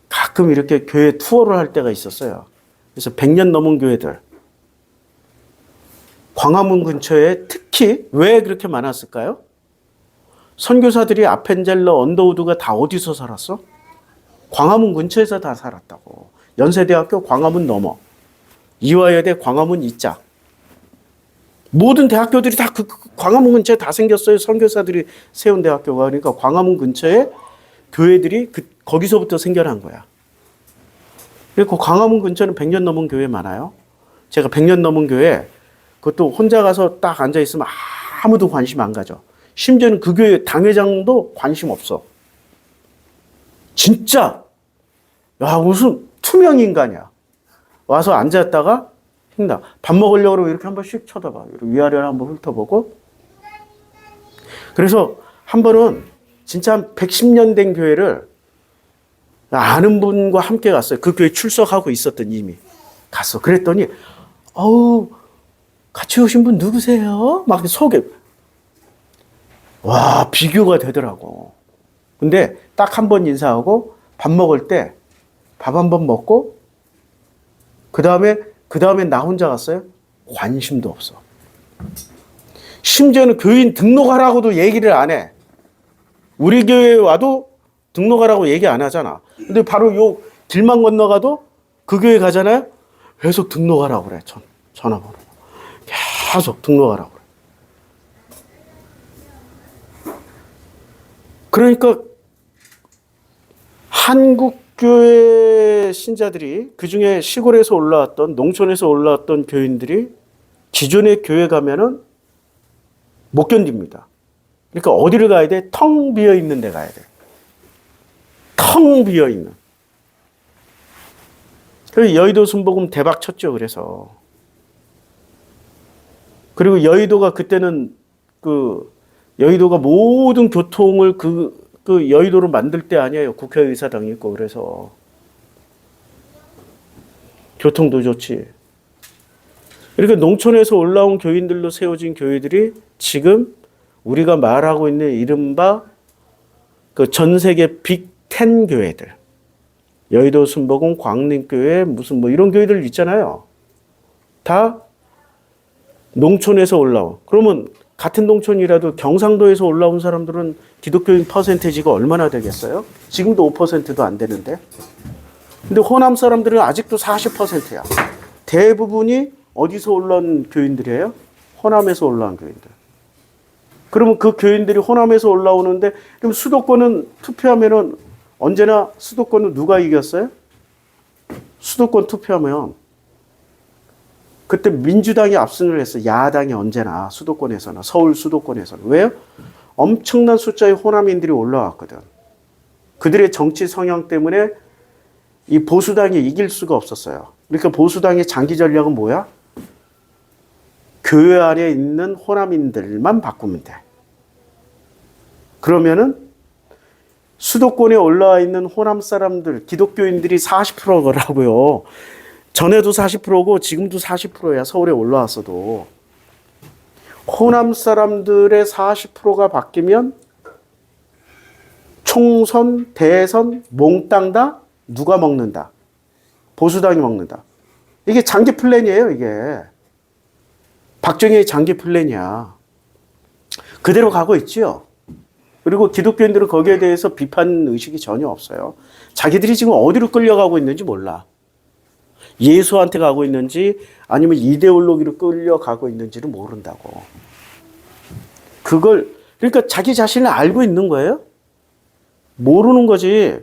가끔 이렇게 교회 투어를 할 때가 있었어요. 그래서 100년 넘은 교회들, 광화문 근처에 특히 왜 그렇게 많았을까요? 선교사들이 아펜젤러, 언더우드가 다 어디서 살았어? 광화문 근처에서 다 살았다고. 연세대학교 광화문 넘어, 이화여대 광화문 이자, 모든 대학교들이 다 그 광화문 근처에 다 생겼어요. 선교사들이 세운 대학교가. 그러니까 광화문 근처에 교회들이 거기서부터 생겨난 거야. 그리고 광화문 근처는 100년 넘은 교회 많아요. 제가 100년 넘은 교회, 그것도 혼자 가서 딱 앉아 있으면 아무도 관심 안 가져. 심지어는 그 교회 당회장도 관심 없어. 진짜 무슨 투명 인간이야. 와서 앉았다가 밥 먹으려고 그러고 이렇게 한 번씩 쳐다봐. 위아래를 한번 훑어보고. 그래서 한 번은 진짜 한 110년 된 교회를 아는 분과 함께 갔어요. 그 교회 출석하고 있었던 이미. 갔어. 그랬더니 같이 오신 분 누구세요? 막 소개. 와, 비교가 되더라고. 근데 딱 한 번 인사하고 밥 먹을 때 밥 한 번 먹고 그 다음에 나 혼자 갔어요? 관심도 없어. 심지어는 교인 등록하라고도 얘기를 안 해. 우리 교회에 와도 등록하라고 얘기 안 하잖아. 근데 바로 요 길만 건너가도 그 교회 가잖아요? 계속 등록하라고 그래. 전화번호. 계속 등록하라고 그래. 그러니까 한국교회 신자들이, 그중에 시골에서 올라왔던, 농촌에서 올라왔던 교인들이 기존의 교회 가면은 못 견딥니다. 그러니까 어디를 가야 돼? 텅 비어 있는 데 가야 돼. 텅 비어 있는. 그래서 여의도 순복음 대박 쳤죠. 그래서. 그리고 여의도가 그때는 여의도가 모든 교통을 그 여의도로 만들 때 아니에요. 국회의사당 있고. 그래서 교통도 좋지. 그러니까 농촌에서 올라온 교인들로 세워진 교회들이 지금 우리가 말하고 있는 이른바 그 전 세계 빅10 교회들, 여의도 순복음, 광림교회, 무슨 뭐 이런 교회들 있잖아요. 다 농촌에서 올라온. 그러면 같은 농촌이라도 경상도에서 올라온 사람들은 기독교인 퍼센테이지가 얼마나 되겠어요? 지금도 5%도 안 되는데. 근데 호남 사람들은 아직도 40%야. 대부분이 어디서 올라온 교인들이에요? 호남에서 올라온 교인들. 그러면 그 교인들이 호남에서 올라오는데, 그럼 수도권은 투표하면은 언제나 수도권은 누가 이겼어요? 수도권 투표하면 그때 민주당이 압승을 했어. 야당이 언제나 수도권에서는, 서울 수도권에서는. 왜요? 엄청난 숫자의 호남인들이 올라왔거든. 그들의 정치 성향 때문에 이 보수당이 이길 수가 없었어요. 그러니까 보수당의 장기 전략은 뭐야? 교회 안에 있는 호남인들만 바꾸면 돼. 그러면은 수도권에 올라와 있는 호남 사람들, 기독교인들이 40%라고요. 전에도 40%고 지금도 40%야. 서울에 올라왔어도. 호남 사람들의 40%가 바뀌면 총선, 대선, 몽땅 다 누가 먹는다? 보수당이 먹는다. 이게 장기 플랜이에요, 이게. 박정희의 장기 플랜이야. 그대로 가고 있지요. 그리고 기독교인들은 거기에 대해서 비판 의식이 전혀 없어요. 자기들이 지금 어디로 끌려가고 있는지 몰라. 예수한테 가고 있는지 아니면 이데올로기로 끌려가고 있는지를 모른다고. 그러니까 자기 자신을 알고 있는 거예요? 모르는 거지.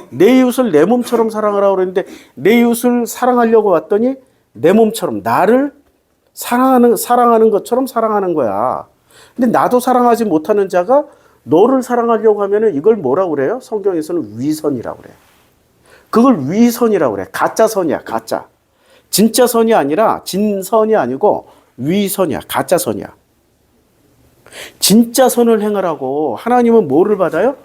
내 이웃을 내 몸처럼 사랑하라고 그랬는데 내 이웃을 사랑하려고 왔더니 내 몸처럼 나를 사랑하는 것처럼 사랑하는 거야. 근데 나도 사랑하지 못하는 자가 너를 사랑하려고 하면은 이걸 뭐라고 그래요? 성경에서는 위선이라고 그래요. 그걸 위선이라고 그래. 가짜 선이야, 가짜. 진짜 선이 아니라 진선이 아니고 위선이야, 가짜 선이야. 진짜 선을 행하라고. 하나님은 뭐를 받아요?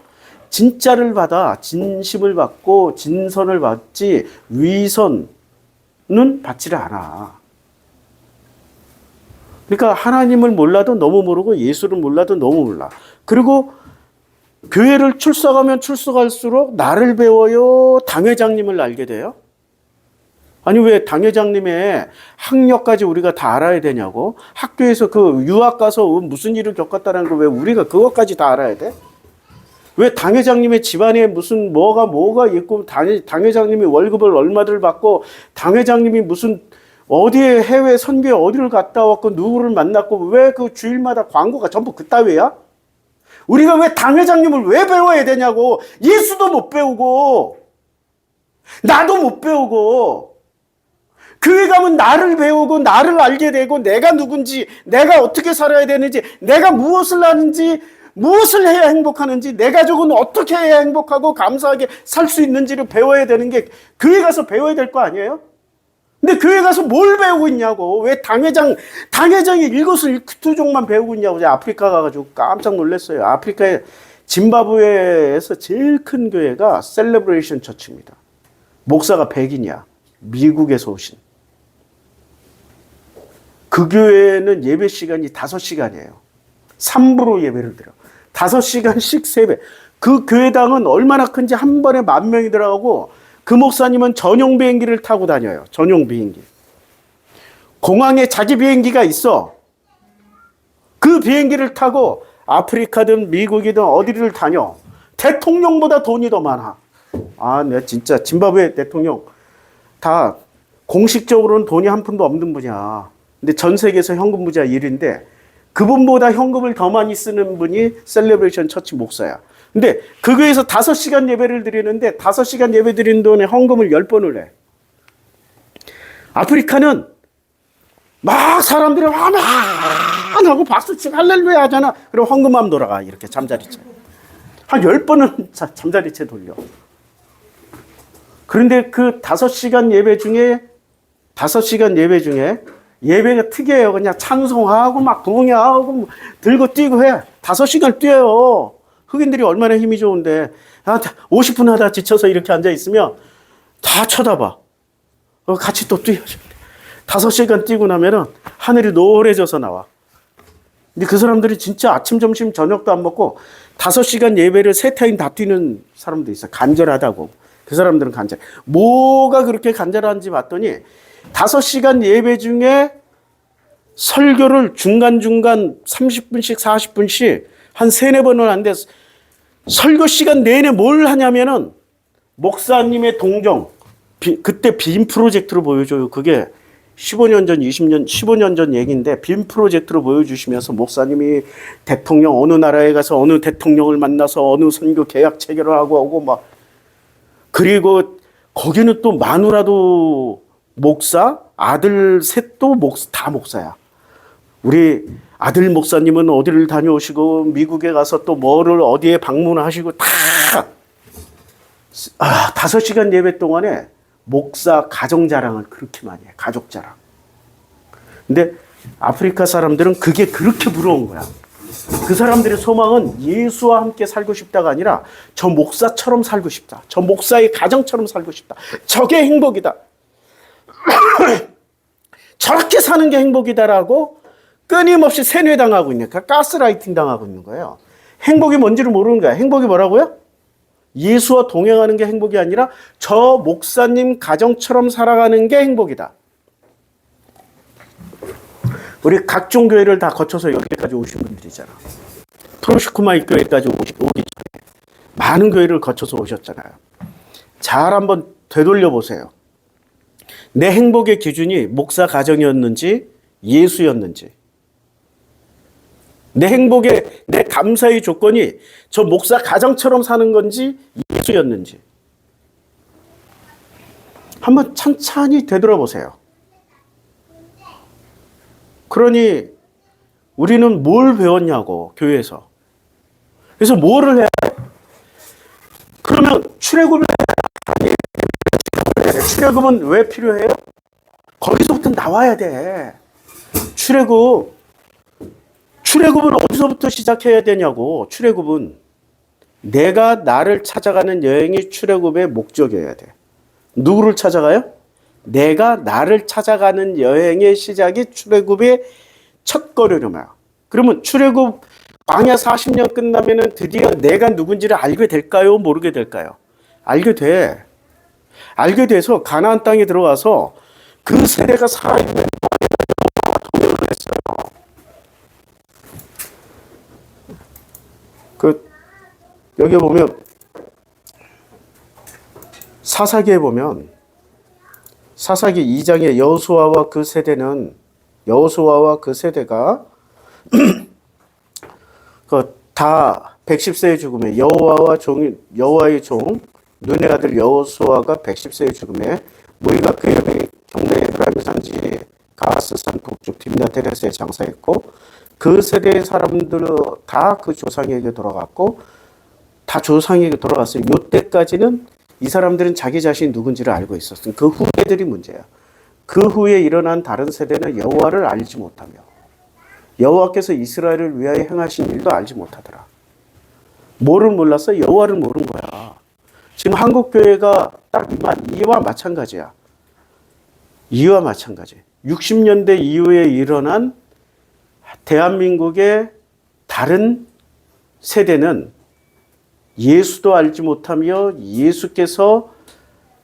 진짜를 받아. 진심을 받고 진선을 받지 위선은 받지를 않아. 그러니까 하나님을 몰라도 너무 모르고 예수를 몰라도 너무 몰라. 그리고 교회를 출석하면 출석할수록 나를 배워요? 당회장님을 알게 돼요? 아니 왜 당회장님의 학력까지 우리가 다 알아야 되냐고? 학교에서 그 유학 가서 무슨 일을 겪었다는 거 왜 우리가 그것까지 다 알아야 돼? 왜 당회장님의 집안에 무슨 뭐가 있고 당회장님이 월급을 얼마를 받고 당회장님이 무슨 어디에 해외 선교에 어디를 갔다 왔고 누구를 만났고 왜 그 주일마다 광고가 전부 그따위야? 우리가 왜 당회장님을 왜 배워야 되냐고. 예수도 못 배우고 나도 못 배우고 교회 가면 나를 배우고 나를 알게 되고 내가 누군지 내가 어떻게 살아야 되는지 내가 무엇을 하는지 무엇을 해야 행복하는지 내 가족은 어떻게 해야 행복하고 감사하게 살 수 있는지를 배워야 되는 게 교회 가서 배워야 될 거 아니에요? 근데 교회 가서 뭘 배우고 있냐고. 왜 당회장이 일거수일투족만 배우고 있냐고. 제가 아프리카 가가지고 깜짝 놀랐어요. 아프리카의 짐바브웨에서 제일 큰 교회가 셀레브레이션 처치입니다. 목사가 백인이야. 미국에서 오신. 그 교회는 예배 시간이 5시간이에요. 3부로 예배를 드려. 5시간씩 3배. 그 교회당은 얼마나 큰지 한 번에 10,000명이 들어가고 그 목사님은 전용 비행기를 타고 다녀요. 전용 비행기. 공항에 자기 비행기가 있어. 그 비행기를 타고 아프리카든 미국이든 어디를 다녀. 대통령보다 돈이 더 많아. 아, 내가 진짜 짐바브웨 대통령 다 공식적으로는 돈이 한 푼도 없는 분이야. 근데 전 세계에서 현금 부자 1위인데 그분보다 현금을 더 많이 쓰는 분이 셀레브레이션 처치 목사야. 근데 그 교회에서 5시간 예배를 드리는데 5시간 예배 드리는 돈에 헌금을 10번을 해. 아프리카는 막 사람들이 아멘 하고 박수치고 할렐루야 하잖아. 그럼 헌금하면 돌아가. 이렇게 잠자리채. 한 10번은 잠자리채 돌려. 그런데 그 5시간 예배 중에 예배가 특이해요. 그냥 찬송하고 막 부흥하고 들고 뛰고 해. 5시간 뛰어요. 흑인들이 얼마나 힘이 좋은데 50분 하다 지쳐서 이렇게 앉아있으면 다 쳐다봐. 같이 또 뛰어줘. 5시간 뛰고 나면은 하늘이 노래져서 나와. 근데 그 사람들이 진짜 아침, 점심, 저녁도 안 먹고 5시간 예배를 3타임 다 뛰는 사람도 있어. 간절하다고. 그 사람들은 간절. 뭐가 그렇게 간절한지 봤더니 5시간 예배 중에 설교를 중간중간 30분씩 40분씩 한 3-4번을 하는데 설교 시간 내내 뭘 하냐면은 목사님의 동정, 그때 빔 프로젝트로 보여줘요. 그게 15년 전, 15년 전 얘기인데 빔 프로젝트로 보여주시면서 목사님이 대통령 어느 나라에 가서 어느 대통령을 만나서 어느 선교 계약 체결을 하고 오고 막 그리고 거기는 또 마누라도 목사, 아들 셋도 다 목사야. 우리 아들 목사님은 어디를 다녀오시고 미국에 가서 또 뭐를 어디에 방문하시고 다 5시간 예배 동안에 목사 가정 자랑을 그렇게 많이 해. 가족 자랑. 근데 아프리카 사람들은 그게 그렇게 부러운 거야. 그 사람들의 소망은 예수와 함께 살고 싶다가 아니라 저 목사처럼 살고 싶다. 저 목사의 가정처럼 살고 싶다. 저게 행복이다. 저렇게 사는 게 행복이다라고 끊임없이 세뇌당하고 있는 거야. 가스라이팅 당하고 있는 거예요. 행복이 뭔지를 모르는 거야. 행복이 뭐라고요? 예수와 동행하는 게 행복이 아니라 저 목사님 가정처럼 살아가는 게 행복이다. 우리 각종 교회를 다 거쳐서 여기까지 오신 분들이잖아. 프로시쿠마이 교회까지 오기 전에 많은 교회를 거쳐서 오셨잖아요. 잘 한번 되돌려 보세요. 내 행복의 기준이 목사 가정이었는지 예수였는지, 내 행복의, 내 감사의 조건이 저 목사 가정처럼 사는 건지 예수였는지 한번 천천히 되돌아보세요. 그러니 우리는 뭘 배웠냐고, 교회에서. 그래서 뭐를 해야 돼? 그러면 출애굽을 해야 돼. 출애굽은 왜 필요해요? 거기서부터 나와야 돼. 출애굽은 어디서부터 시작해야 되냐고. 출애굽은 내가 나를 찾아가는 여행이 출애굽의 목적이어야 돼. 누구를 찾아가요? 내가 나를 찾아가는 여행의 시작이 출애굽의 첫 걸음이야. 그러면 출애굽 광야 40년 끝나면은 드디어 내가 누군지를 알게 될까요? 모르게 될까요? 알게 돼. 알게 돼서 가나안 땅에 들어가서 그 세대가 살아있는 동행을 했어요. 여기 보면 사사기에 보면 사사기 2장의 여호수아와 그 세대가 다 110세의 죽음에 여호와의 종 눈의 아들 여호수아가 110세의 죽음에 무리가 그 이름이 경내 에브라임 산지 가스산 북쪽 딥나테레스에 장사했고 그 세대의 사람들은 다 그 조상에게 돌아갔고 다 조상에게 돌아갔어요. 이때까지는 이 사람들은 자기 자신이 누군지를 알고 있었어요. 그 후대들이 문제야. 그 후에 일어난 다른 세대는 여호와를 알지 못하며 여호와께서 이스라엘을 위하여 행하신 일도 알지 못하더라. 뭐를 몰랐어? 여호와를 모르는 거야. 지금 한국 교회가 딱 이와 마찬가지야. 이와 마찬가지. 60년대 이후에 일어난 대한민국의 다른 세대는 예수도 알지 못하며 예수께서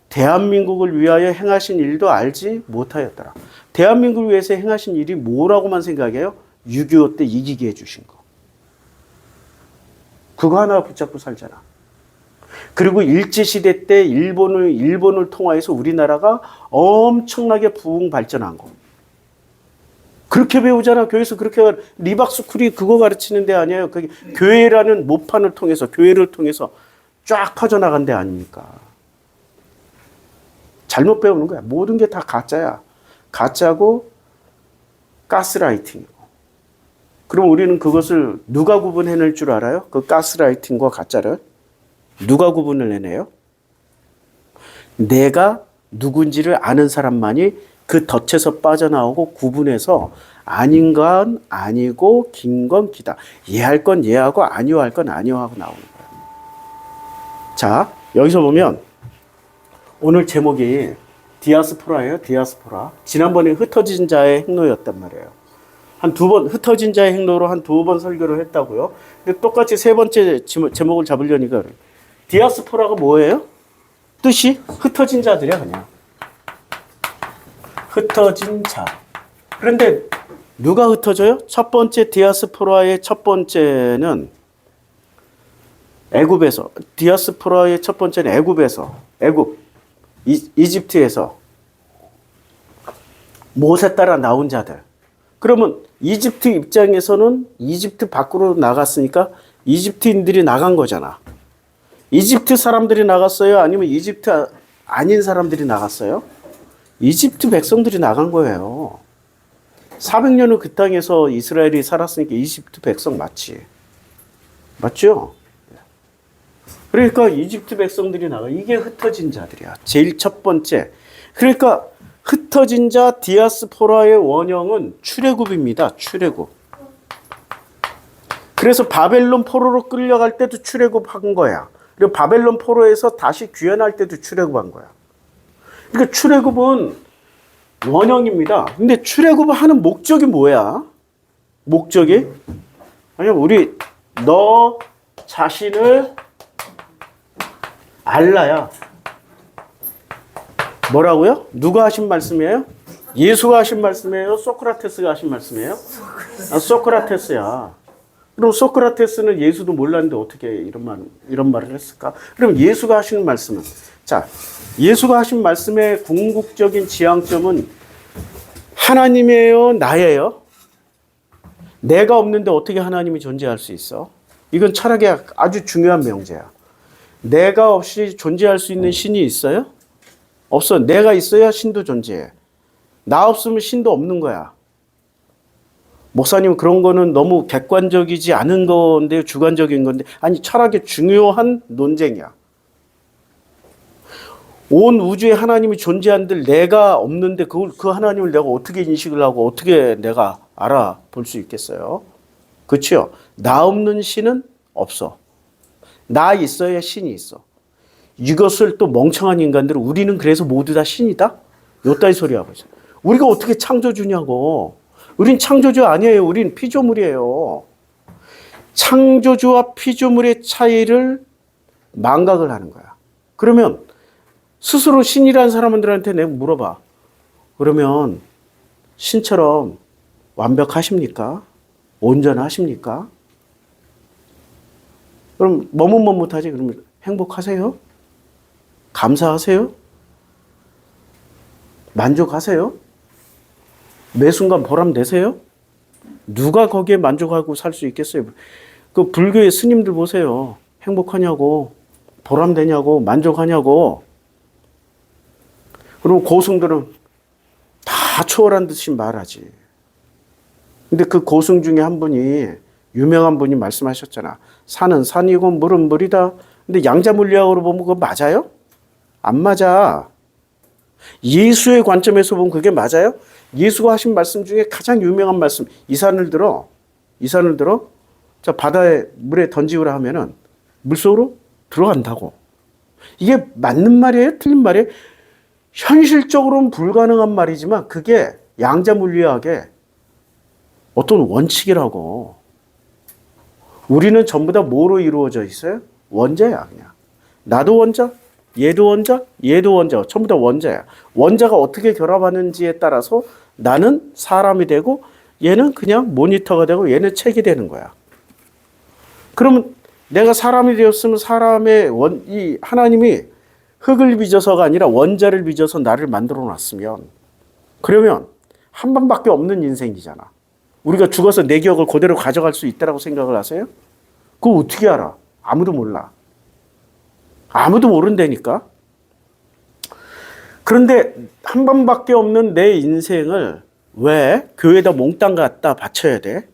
대한민국을 위하여 행하신 일도 알지 못하였더라. 대한민국을 위해서 행하신 일이 뭐라고만 생각해요? 6.25 때 이기게 해주신 거. 그거 하나 붙잡고 살잖아. 그리고 일제시대 때 일본을 통화해서 우리나라가 엄청나게 부흥 발전한 거. 그렇게 배우잖아. 교회에서 그렇게 리박스쿨이 그거 가르치는 데 아니에요. 그게 교회라는 모판을 통해서 교회를 통해서 쫙 퍼져나간 데 아닙니까? 잘못 배우는 거야. 모든 게 다 가짜야. 가짜고 가스라이팅이고. 그럼 우리는 그것을 누가 구분해낼 줄 알아요? 그 가스라이팅과 가짜를 누가 구분을 해내요? 내가 누군지를 아는 사람만이 그 덫에서 빠져나오고 구분해서 아닌 건 아니고 긴 건 기다. 이해할 건 이해하고 아니할 건 아니하고 나오는 거예요. 자, 여기서 보면 오늘 제목이 디아스포라예요. 디아스포라. 지난번에 흩어진 자의 행로였단 말이에요. 한 2번 흩어진 자의 행로로 한 2번 설교를 했다고요. 근데 똑같이 3번째 제목을 잡으려니까 디아스포라가 뭐예요? 뜻이 흩어진 자들이야, 그냥. 흩어진 자. 그런데 누가 흩어져요? 첫 번째 디아스포라의 첫 번째는 애굽에서, 디아스포라의 첫 번째는 애굽, 이집트에서 모세 따라 나온 자들. 그러면 이집트 입장에서는 이집트 밖으로 나갔으니까 이집트인들이 나간 거잖아. 이집트 사람들이 나갔어요? 아니면 이집트 아닌 사람들이 나갔어요? 이집트 백성들이 나간 거예요. 400년을 그 땅에서 이스라엘이 살았으니까 이집트 백성 맞지. 맞죠? 그러니까 이집트 백성들이 나가. 이게 흩어진 자들이야. 제일 첫 번째. 그러니까 흩어진 자 디아스포라의 원형은 출애굽입니다. 출애굽. 그래서 바벨론 포로로 끌려갈 때도 출애굽한 거야. 그리고 바벨론 포로에서 다시 귀환할 때도 출애굽한 거야. 그러니까 출애굽은 원형입니다. 근데 출애굽을 하는 목적이 뭐야? 목적이? 아니, 우리 너 자신을 알라야. 뭐라고요? 누가 하신 말씀이에요? 예수가 하신 말씀이에요? 소크라테스가 하신 말씀이에요? 소크라테스야. 그럼 소크라테스는 예수도 몰랐는데 어떻게 이런 말을 했을까? 그럼 예수가 하시는 말씀은, 자, 예수가 하신 말씀의 궁극적인 지향점은 하나님이에요? 나예요? 내가 없는데 어떻게 하나님이 존재할 수 있어? 이건 철학의 아주 중요한 명제야. 내가 없이 존재할 수 있는 신이 있어요? 없어. 내가 있어야 신도 존재해. 나 없으면 신도 없는 거야. 목사님, 그런 거는 너무 객관적이지 않은 건데, 주관적인 건데, 아니, 철학의 중요한 논쟁이야. 온 우주에 하나님이 존재한들 내가 없는데 그 하나님을 내가 어떻게 인식을 하고 어떻게 내가 알아볼 수 있겠어요? 그렇죠? 나 없는 신은 없어. 나 있어야 신이 있어. 이것을 또 멍청한 인간들은 우리는 그래서 모두 다 신이다? 요따위 소리 하고 있어요. 우리가 어떻게 창조주냐고. 우린 창조주 아니에요. 우린 피조물이에요. 창조주와 피조물의 차이를 망각을 하는 거야. 그러면 스스로 신이라는 사람들한테 내가 물어봐. 그러면 신처럼 완벽하십니까? 온전하십니까? 그럼 머뭇머뭇하지. 그러면 행복하세요? 감사하세요? 만족하세요? 매 순간 보람되세요? 누가 거기에 만족하고 살 수 있겠어요? 그 불교의 스님들 보세요. 행복하냐고, 보람되냐고, 만족하냐고. 그리고 고승들은 다 초월한 듯이 말하지. 근데 그 고승 중에 한 분이, 유명한 분이 말씀하셨잖아. 산은 산이고 물은 물이다. 근데 양자물리학으로 보면 그거 맞아요? 안 맞아. 예수의 관점에서 보면 그게 맞아요? 예수가 하신 말씀 중에 가장 유명한 말씀, 이 산을 들어. 자, 바다에 물에 던지우라 하면은 물속으로 들어간다고. 이게 맞는 말이에요? 틀린 말이에요? 현실적으로는 불가능한 말이지만 그게 양자물리학의 어떤 원칙이라고. 우리는 전부 다 뭐로 이루어져 있어요? 원자야, 그냥. 나도 원자, 얘도 원자, 얘도 원자. 전부 다 원자야. 원자가 어떻게 결합하는지에 따라서 나는 사람이 되고 얘는 그냥 모니터가 되고 얘는 책이 되는 거야. 그러면 내가 사람이 되었으면 사람의 이 하나님이 흙을 빚어서가 아니라 원자를 빚어서 나를 만들어 놨으면, 그러면 한 번밖에 없는 인생이잖아. 우리가 죽어서 내 기억을 그대로 가져갈 수 있다고 생각을 하세요? 그거 어떻게 알아? 아무도 몰라. 아무도 모른다니까. 그런데 한 번밖에 없는 내 인생을 왜 교회에다 몽땅 갖다 바쳐야 돼?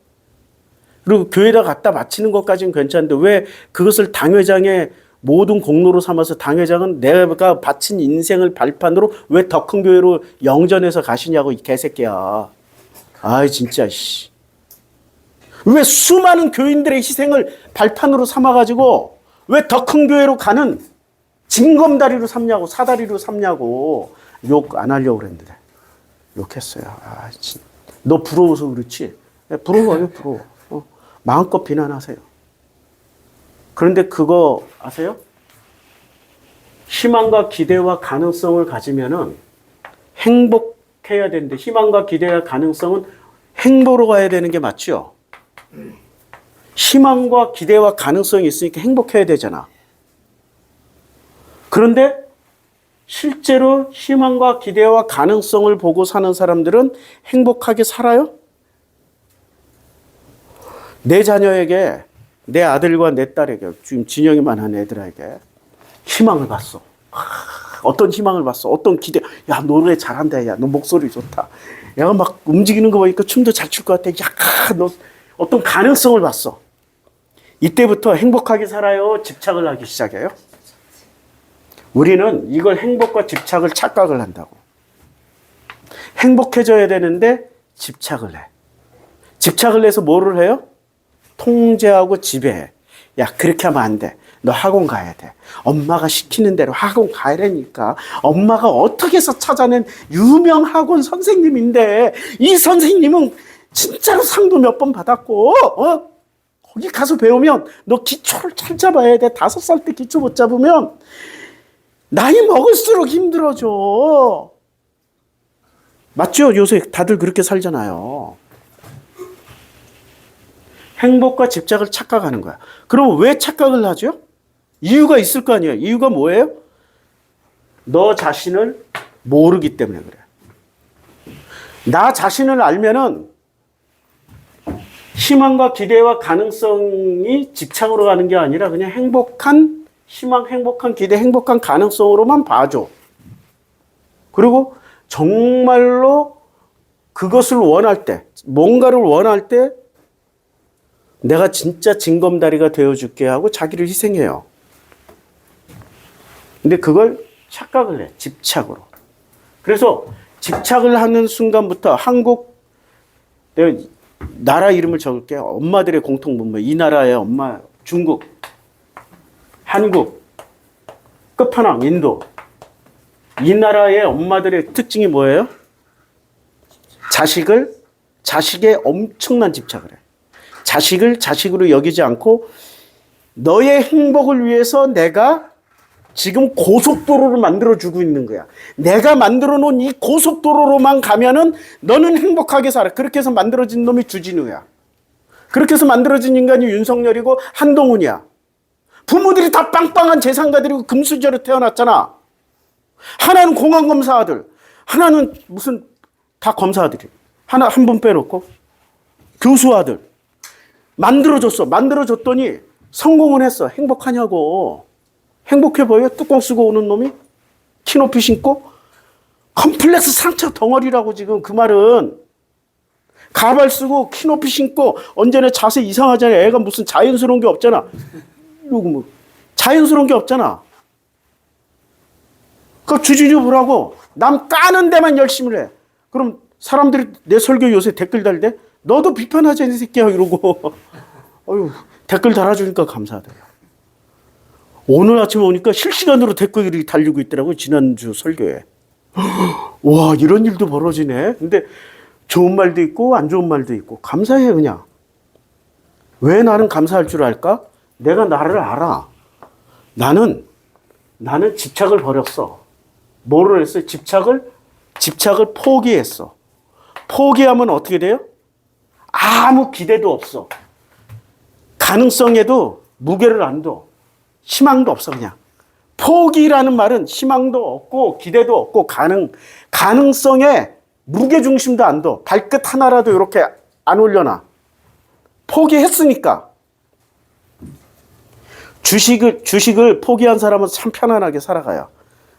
그리고 교회에다 갖다 바치는 것까지는 괜찮은데 왜 그것을 당회장의 모든 공로로 삼아서 당회장은 내가 바친 인생을 발판으로 왜 더 큰 교회로 영전해서 가시냐고, 이 개새끼야. 아이 진짜 씨. 왜 수많은 교인들의 희생을 발판으로 삼아가지고 왜 더 큰 교회로 가는 징검다리로 삼냐고, 사다리로 삼냐고. 욕 안 하려고 그랬는데 욕했어요. 아, 진짜. 너 부러워서 그렇지? 부러워요, 부러워. 마음껏 비난하세요. 그런데 그거 아세요? 희망과 기대와 가능성을 가지면은 행복해야 되는데, 희망과 기대와 가능성은 행보로 가야 되는 게 맞죠? 희망과 기대와 가능성이 있으니까 행복해야 되잖아. 그런데 실제로 희망과 기대와 가능성을 보고 사는 사람들은 행복하게 살아요? 내 자녀에게, 내 아들과 내 딸에게, 지금 진영이만 한 애들에게 희망을 봤어. 어떤 희망을 봤어? 어떤 기대? 야, 노래 잘한다. 야, 너 목소리 좋다. 야, 막 움직이는 거 보니까 춤도 잘 출 것 같아. 야, 너 어떤 가능성을 봤어. 이때부터 행복하게 살아요? 집착을 하기 시작해요? 우리는 이걸 행복과 집착을 착각을 한다고. 행복해져야 되는데 집착을 해. 집착을 해서 뭐를 해요? 통제하고 지배해. 야, 그렇게 하면 안 돼. 너 학원 가야 돼. 엄마가 시키는 대로 학원 가야되니까. 엄마가 어떻게 해서 찾아낸 유명 학원 선생님인데, 이 선생님은 진짜로 상도 몇 번 받았고, 거기 가서 배우면 너 기초를 잘 잡아야 돼. 5살 때 기초 못 잡으면 나이 먹을수록 힘들어져. 맞죠? 요새 다들 그렇게 살잖아요. 행복과 집착을 착각하는 거야. 그럼 왜 착각을 하죠? 이유가 있을 거 아니에요. 이유가 뭐예요? 너 자신을 모르기 때문에 그래. 나 자신을 알면은 희망과 기대와 가능성이 집착으로 가는 게 아니라 그냥 행복한 희망, 행복한 기대, 행복한 가능성으로만 봐줘. 그리고 정말로 그것을 원할 때, 뭔가를 원할 때 내가 진짜 징검다리가 되어줄게 하고 자기를 희생해요. 근데 그걸 착각을 해. 집착으로. 그래서 집착을 하는 순간부터 한국, 내가 나라 이름을 적을게요. 엄마들의 공통분모. 이 나라의 엄마, 중국, 한국, 끝판왕, 인도. 이 나라의 엄마들의 특징이 뭐예요? 자식에 엄청난 집착을 해. 자식을 자식으로 여기지 않고 너의 행복을 위해서 내가 지금 고속도로를 만들어주고 있는 거야. 내가 만들어 놓은 이 고속도로로만 가면은 너는 행복하게 살아. 그렇게 해서 만들어진 놈이 주진우야. 그렇게 해서 만들어진 인간이 윤석열이고 한동훈이야. 부모들이 다 빵빵한 재산가들이고 금수저로 태어났잖아. 하나는 공안검사 아들, 하나는 무슨 다 검사 아들이. 한 분 빼놓고 교수 아들. 만들어줬어. 만들어줬더니 성공은 했어. 행복하냐고. 행복해 보여? 뚜껑 쓰고 오는 놈이? 키 높이 신고? 컴플렉스 상처 덩어리라고 지금 그 말은. 가발 쓰고 키 높이 신고 언제나 자세 이상하잖아. 애가 무슨 자연스러운 게 없잖아. 이러고 뭐 자연스러운 게 없잖아. 그 주진우 보라고 남 까는 데만 열심히 해. 그럼 사람들이 내 설교 요새 댓글 달대? 너도 비판하자 이 새끼야 이러고. 어휴, 댓글 달아주니까 감사하더라. 오늘 아침에 오니까 실시간으로 댓글이 달리고 있더라고요. 지난주 설교에. 와, 이런 일도 벌어지네. 근데 좋은 말도 있고 안 좋은 말도 있고 감사해 그냥. 왜 나는 감사할 줄 알까? 내가 나를 알아. 나는 집착을 버렸어. 뭐를 했어요? 집착을 포기했어. 포기하면 어떻게 돼요? 아무 기대도 없어. 가능성에도 무게를 안 둬. 희망도 없어 그냥. 포기라는 말은 희망도 없고 기대도 없고 가능성에 무게중심도 안 둬. 발끝 하나라도 이렇게 안 올려놔. 포기했으니까. 주식을 포기한 사람은 참 편안하게 살아가요.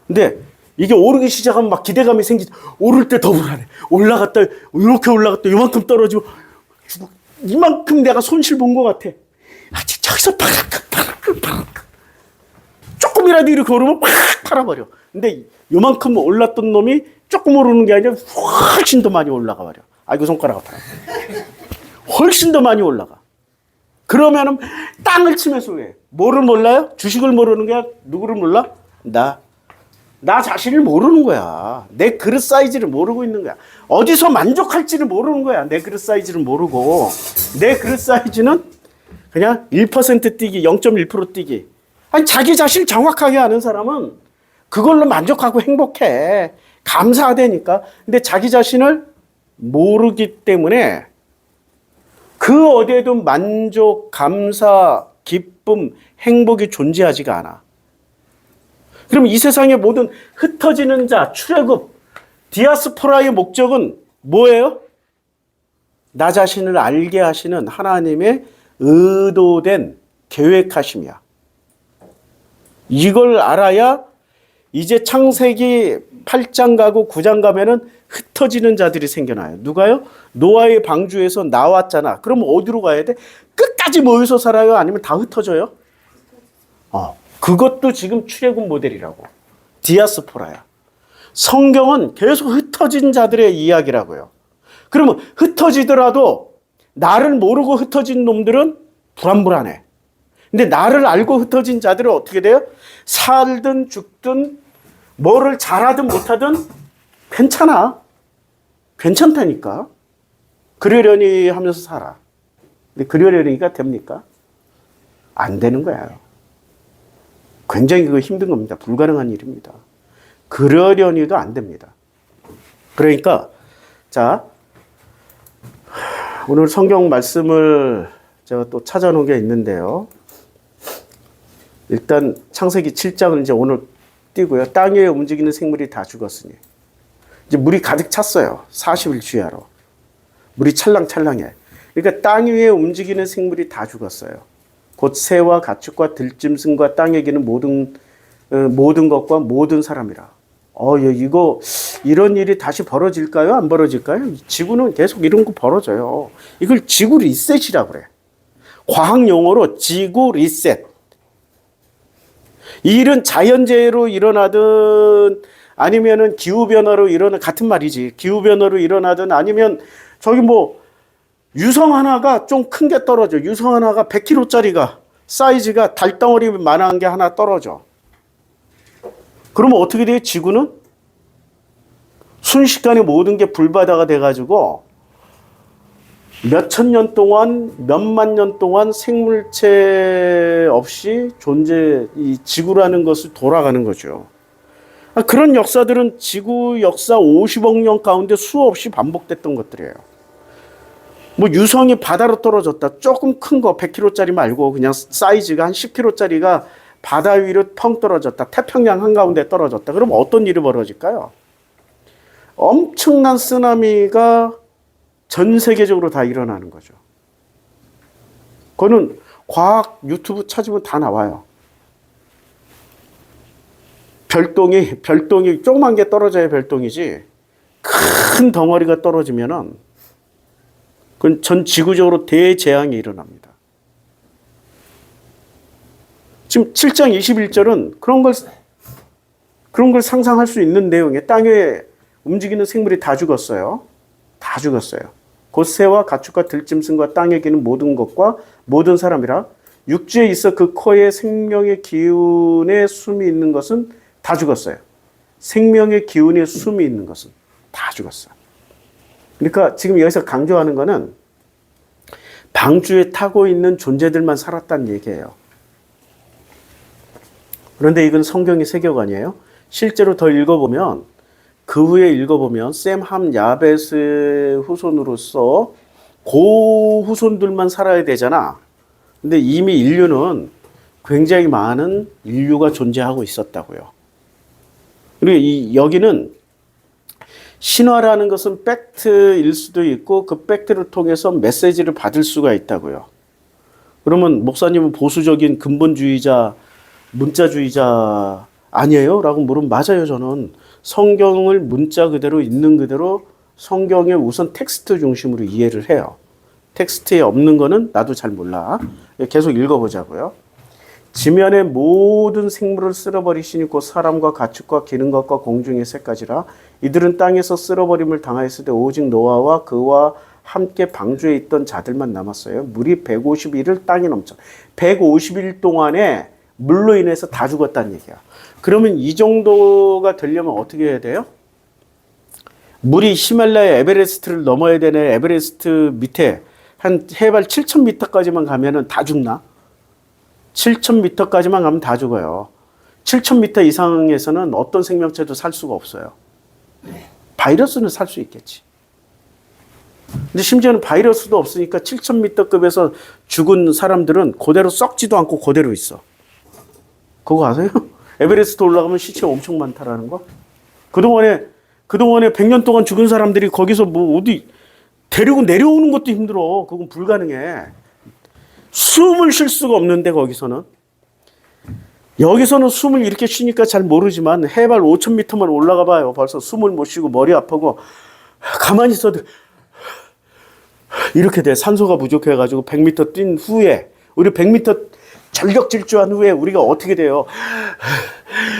근데 이게 오르기 시작하면 막 기대감이 생기지. 오를 때 더 불안해. 올라갔다 이렇게 올라갔다 이만큼 떨어지고 이만큼 내가 손실 본 것 같아. 저기서 파락 조금이라도 이렇게 오르면 팍 팔아버려. 근데 요만큼 올랐던 놈이 조금 오르는 게 아니라 훨씬 더 많이 올라가 버려. 아이고 손가락 아파요. 훨씬 더 많이 올라가. 그러면은 땅을 치면서 왜? 뭐를 몰라요? 주식을 모르는 게 누구를 몰라? 나 자신을 모르는 거야. 내 그릇 사이즈를 모르고 있는 거야. 어디서 만족할지를 모르는 거야. 내 그릇 사이즈를 모르고. 내 그릇 사이즈는 그냥 1% 뛰기, 0.1% 뛰기. 아니, 자기 자신을 정확하게 아는 사람은 그걸로 만족하고 행복해. 감사하다니까. 근데 자기 자신을 모르기 때문에 그 어디에도 만족, 감사, 기쁨, 행복이 존재하지가 않아. 그럼 이 세상의 모든 흩어지는 자, 출애굽, 디아스포라의 목적은 뭐예요? 나 자신을 알게 하시는 하나님의 의도된 계획하심이야. 이걸 알아야 이제 창세기 8장 가고 9장 가면은 흩어지는 자들이 생겨나요. 누가요? 노아의 방주에서 나왔잖아. 그럼 어디로 가야 돼? 끝까지 모여서 살아요? 아니면 다 흩어져요? 그것도 지금 출애굽 모델이라고. 디아스포라야. 성경은 계속 흩어진 자들의 이야기라고요. 그러면 흩어지더라도 나를 모르고 흩어진 놈들은 불안불안해. 근데 나를 알고 흩어진 자들은 어떻게 돼요? 살든 죽든 뭐를 잘하든 못하든 괜찮아. 괜찮다니까. 그러려니 하면서 살아. 근데 그러려니가 됩니까? 안 되는 거예요. 굉장히 그거 힘든 겁니다. 불가능한 일입니다. 그러려니도 안 됩니다. 그러니까 자, 오늘 성경 말씀을 제가 또 찾아놓은 게 있는데요. 일단 창세기 7장을 이제 오늘 띄고요. 땅 위에 움직이는 생물이 다 죽었으니 이제 물이 가득 찼어요. 40일 주야로. 물이 찰랑찰랑해. 그러니까 땅 위에 움직이는 생물이 다 죽었어요. 곧 새와 가축과 들짐승과 땅에 기는 모든 것과 모든 사람이라. 이거 이런 일이 다시 벌어질까요? 안 벌어질까요? 지구는 계속 이런 거 벌어져요. 이걸 지구 리셋이라고 그래. 과학 용어로 지구 리셋. 이 일은 자연재해로 일어나든 아니면은 기후변화로 같은 말이지. 기후변화로 일어나든 아니면 저기 유성 하나가 좀 큰 게 떨어져. 유성 하나가 100kg짜리가 사이즈가 달덩어리만한 게 하나 떨어져. 그러면 어떻게 돼요? 지구는 순식간에 모든 게 불바다가 돼가지고 몇천 년 동안, 몇만 년 동안 생물체 없이 이 지구라는 것을 돌아가는 거죠. 그런 역사들은 지구 역사 50억 년 가운데 수없이 반복됐던 것들이에요. 유성이 바다로 떨어졌다. 조금 큰 거 100kg짜리 말고 그냥 사이즈가 한 10kg짜리가 바다 위로 펑 떨어졌다. 태평양 한가운데 떨어졌다. 그럼 어떤 일이 벌어질까요? 엄청난 쓰나미가 전 세계적으로 다 일어나는 거죠. 그거는 과학 유튜브 찾으면 다 나와요. 별똥이 조그만 게 떨어져야 별똥이지 큰 덩어리가 떨어지면은 그건 전 지구적으로 대재앙이 일어납니다. 지금 7장 21절은 그런 걸 상상할 수 있는 내용이에요. 땅에 움직이는 생물이 다 죽었어요. 다 죽었어요. 곧 새와 가축과 들짐승과 땅에 기는 모든 것과 모든 사람이라 육지에 있어 그 코에 생명의 기운의 숨이 있는 것은 다 죽었어요. 생명의 기운의 숨이 있는 것은 다 죽었어요. 그러니까 지금 여기서 강조하는 거는 방주에 타고 있는 존재들만 살았다는 얘기예요. 그런데 이건 성경의 세계관이에요. 실제로 더 읽어보면 그 후에 읽어보면 셈함 야벳의 후손으로서 그 후손들만 살아야 되잖아. 근데 이미 인류는 굉장히 많은 인류가 존재하고 있었다고요. 그리고 여기는 신화라는 것은 팩트일 수도 있고 그 팩트를 통해서 메시지를 받을 수가 있다고요. 그러면 목사님은 보수적인 근본주의자, 문자주의자 아니에요? 라고 물으면 맞아요. 저는 성경을 문자 그대로 있는 그대로 성경의 우선 텍스트 중심으로 이해를 해요. 텍스트에 없는 거는 나도 잘 몰라. 계속 읽어보자고요. 지면의 모든 생물을 쓸어버리시니 곧 사람과 가축과 기는 것과 공중의 새까지라. 이들은 땅에서 쓸어버림을 당하였을 때 오직 노아와 그와 함께 방주에 있던 자들만 남았어요. 물이 150일을 땅에 넘쳐. 150일 동안에 물로 인해서 다 죽었다는 얘기야. 그러면 이 정도가 되려면 어떻게 해야 돼요? 물이 히말라야 에베레스트를 넘어야 되네. 에베레스트 밑에 한 해발 7,000m까지만 가면은 다 죽나? 7,000m까지만 가면 다 죽어요. 7,000m 이상에서는 어떤 생명체도 살 수가 없어요. 바이러스는 살 수 있겠지. 근데 심지어는 바이러스도 없으니까 7,000m급에서 죽은 사람들은 그대로 썩지도 않고 그대로 있어. 그거 아세요? 에베레스트 올라가면 시체 엄청 많다라는 거. 그동안에 100년 동안 죽은 사람들이 거기서 뭐 어디 데리고 내려오는 것도 힘들어. 그건 불가능해. 숨을 쉴 수가 없는데 거기서는. 여기서는 숨을 이렇게 쉬니까 잘 모르지만 해발 5,000m만 올라가 봐요. 벌써 숨을 못 쉬고 머리 아프고 가만히 있어도 이렇게 돼. 산소가 부족해가지고 100m 뛴 후에 우리 100m 전력 질주한 후에 우리가 어떻게 돼요?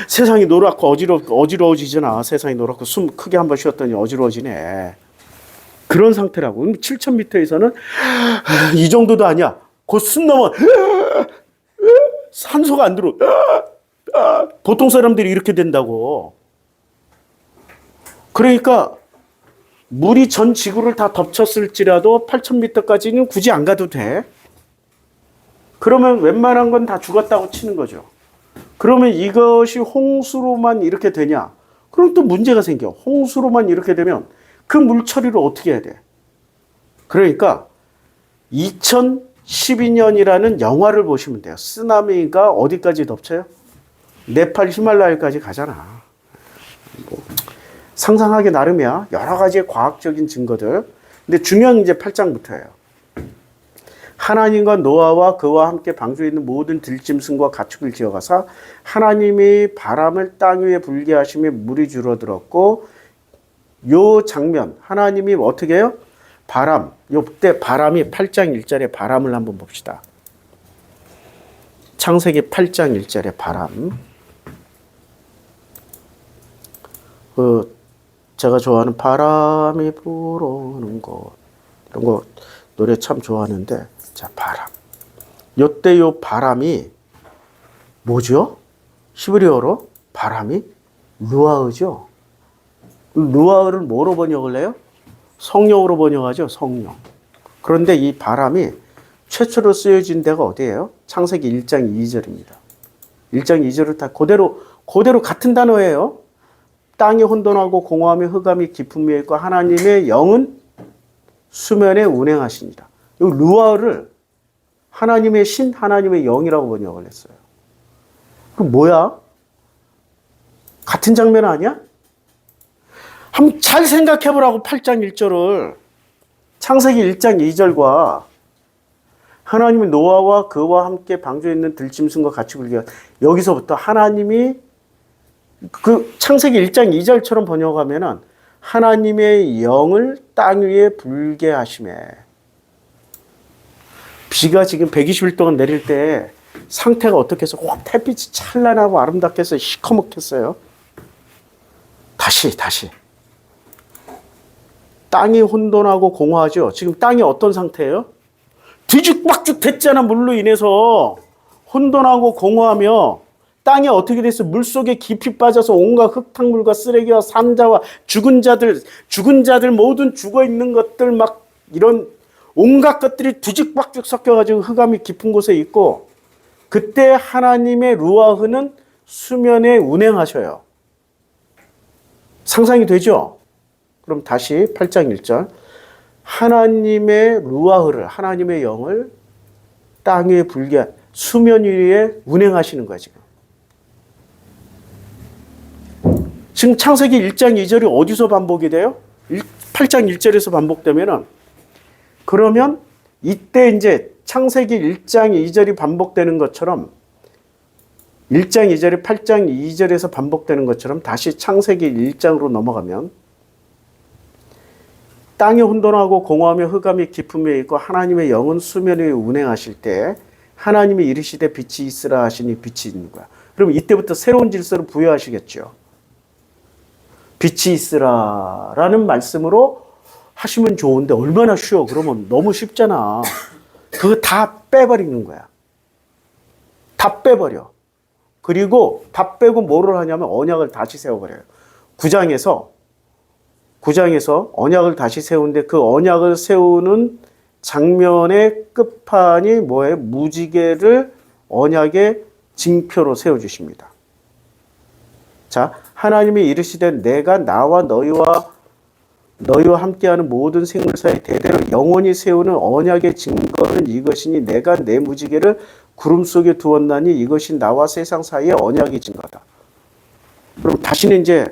세상이 노랗고 어지러워지잖아. 세상이 노랗고 숨 크게 한번 쉬었더니 어지러워지네. 그런 상태라고. 7,000m에서는 이 정도도 아니야. 곧 숨 넘어. 산소가 안 들어. 보통 사람들이 이렇게 된다고. 그러니까 물이 전 지구를 다 덮쳤을지라도 8,000m까지는 굳이 안 가도 돼. 그러면 웬만한 건 다 죽었다고 치는 거죠. 그러면 이것이 홍수로만 이렇게 되냐? 그럼 또 문제가 생겨. 홍수로만 이렇게 되면 그 물 처리를 어떻게 해야 돼? 그러니까 2012년이라는 영화를 보시면 돼요. 쓰나미가 어디까지 덮쳐요? 네팔 히말라야까지 가잖아. 뭐 상상하기 나름이야. 여러 가지의 과학적인 증거들. 근데 중요한 이제 8장부터예요. 하나님과 노아와 그와 함께 방주에 있는 모든 들짐승과 가축을 지어가사 하나님이 바람을 땅 위에 불게 하시며 물이 줄어들었고, 요 장면 하나님이 어떻게 해요? 바람, 요때 바람이 8장 1절의 바람을 한번 봅시다. 창세기 8장 1절의 바람. 제가 좋아하는 바람이 불어오는 것, 이런 거 노래 참 좋아하는데, 자, 바람. 요때 요 바람이 뭐죠? 히브리어로 바람이 루아흐죠. 루아흐를 뭐로 번역을 해요? 성령으로 번역하죠. 성령. 그런데 이 바람이 최초로 쓰여진 데가 어디예요? 창세기 1장 2절입니다. 1장 2절을 다 그대로 같은 단어예요. 땅이 혼돈하고 공허함이 흑암이 깊음 위에 있고 하나님의 영은 수면에 운행하시니라. 이 루아를 하나님의 신, 하나님의 영이라고 번역을 했어요. 그럼 뭐야? 같은 장면 아니야? 한번 잘 생각해 보라고. 8장 1절을 창세기 1장 2절과 하나님이 노아와 그와 함께 방주에 있는 들짐승과 가축을 위하여, 여기서부터 하나님이 그 창세기 1장 2절처럼 번역하면은 하나님의 영을 땅 위에 불게 하심에. 비가 지금 120일 동안 내릴 때 상태가 어떻게 해서 햇빛이 찬란하고 아름답게 해서 시커멓겠어요. 다시. 땅이 혼돈하고 공허하죠. 지금 땅이 어떤 상태예요? 뒤죽박죽 됐잖아. 물로 인해서 혼돈하고 공허하며 땅이 어떻게 됐어? 물속에 깊이 빠져서 온갖 흙탕물과 쓰레기와 산자와 죽은 자들 모든 죽어 있는 것들 막 이런 온갖 것들이 뒤죽박죽 섞여가지고 흑암이 깊은 곳에 있고, 그때 하나님의 루아흐는 수면에 운행하셔요. 상상이 되죠? 그럼 다시 8장 1절. 하나님의 루아흐를, 하나님의 영을 땅 위에 불게, 수면 위에 운행하시는 거야, 지금. 지금 창세기 1장 2절이 어디서 반복이 돼요? 8장 1절에서 반복되면은, 그러면 이때 이제 창세기 1장 2절이 반복되는 것처럼 1장 2절이 8장 2절에서 반복되는 것처럼 다시 창세기 1장으로 넘어가면 땅이 혼돈하고 공허하며 흑암이 깊음 위에 있고 하나님의 영은 수면 위에 운행하실 때 하나님이 이르시되 빛이 있으라 하시니 빛이 있는 거야. 그럼 이때부터 새로운 질서를 부여하시겠죠. 빛이 있으라 라는 말씀으로 하시면 좋은데 얼마나 쉬워. 그러면 너무 쉽잖아. 그거 다 빼버리는 거야. 다 빼버려. 그리고 다 빼고 뭐를 하냐면 언약을 다시 세워버려요. 9장에서 언약을 다시 세우는데 그 언약을 세우는 장면의 끝판이 뭐예요? 무지개를 언약의 징표로 세워주십니다. 자, 하나님이 이르시되 내가 나와 너희와 함께하는 모든 생물사에 대대로 영원히 세우는 언약의 증거는 이것이니 내가 내 무지개를 구름 속에 두었나니 이것이 나와 세상 사이의 언약의 증거다. 그럼 다시는 이제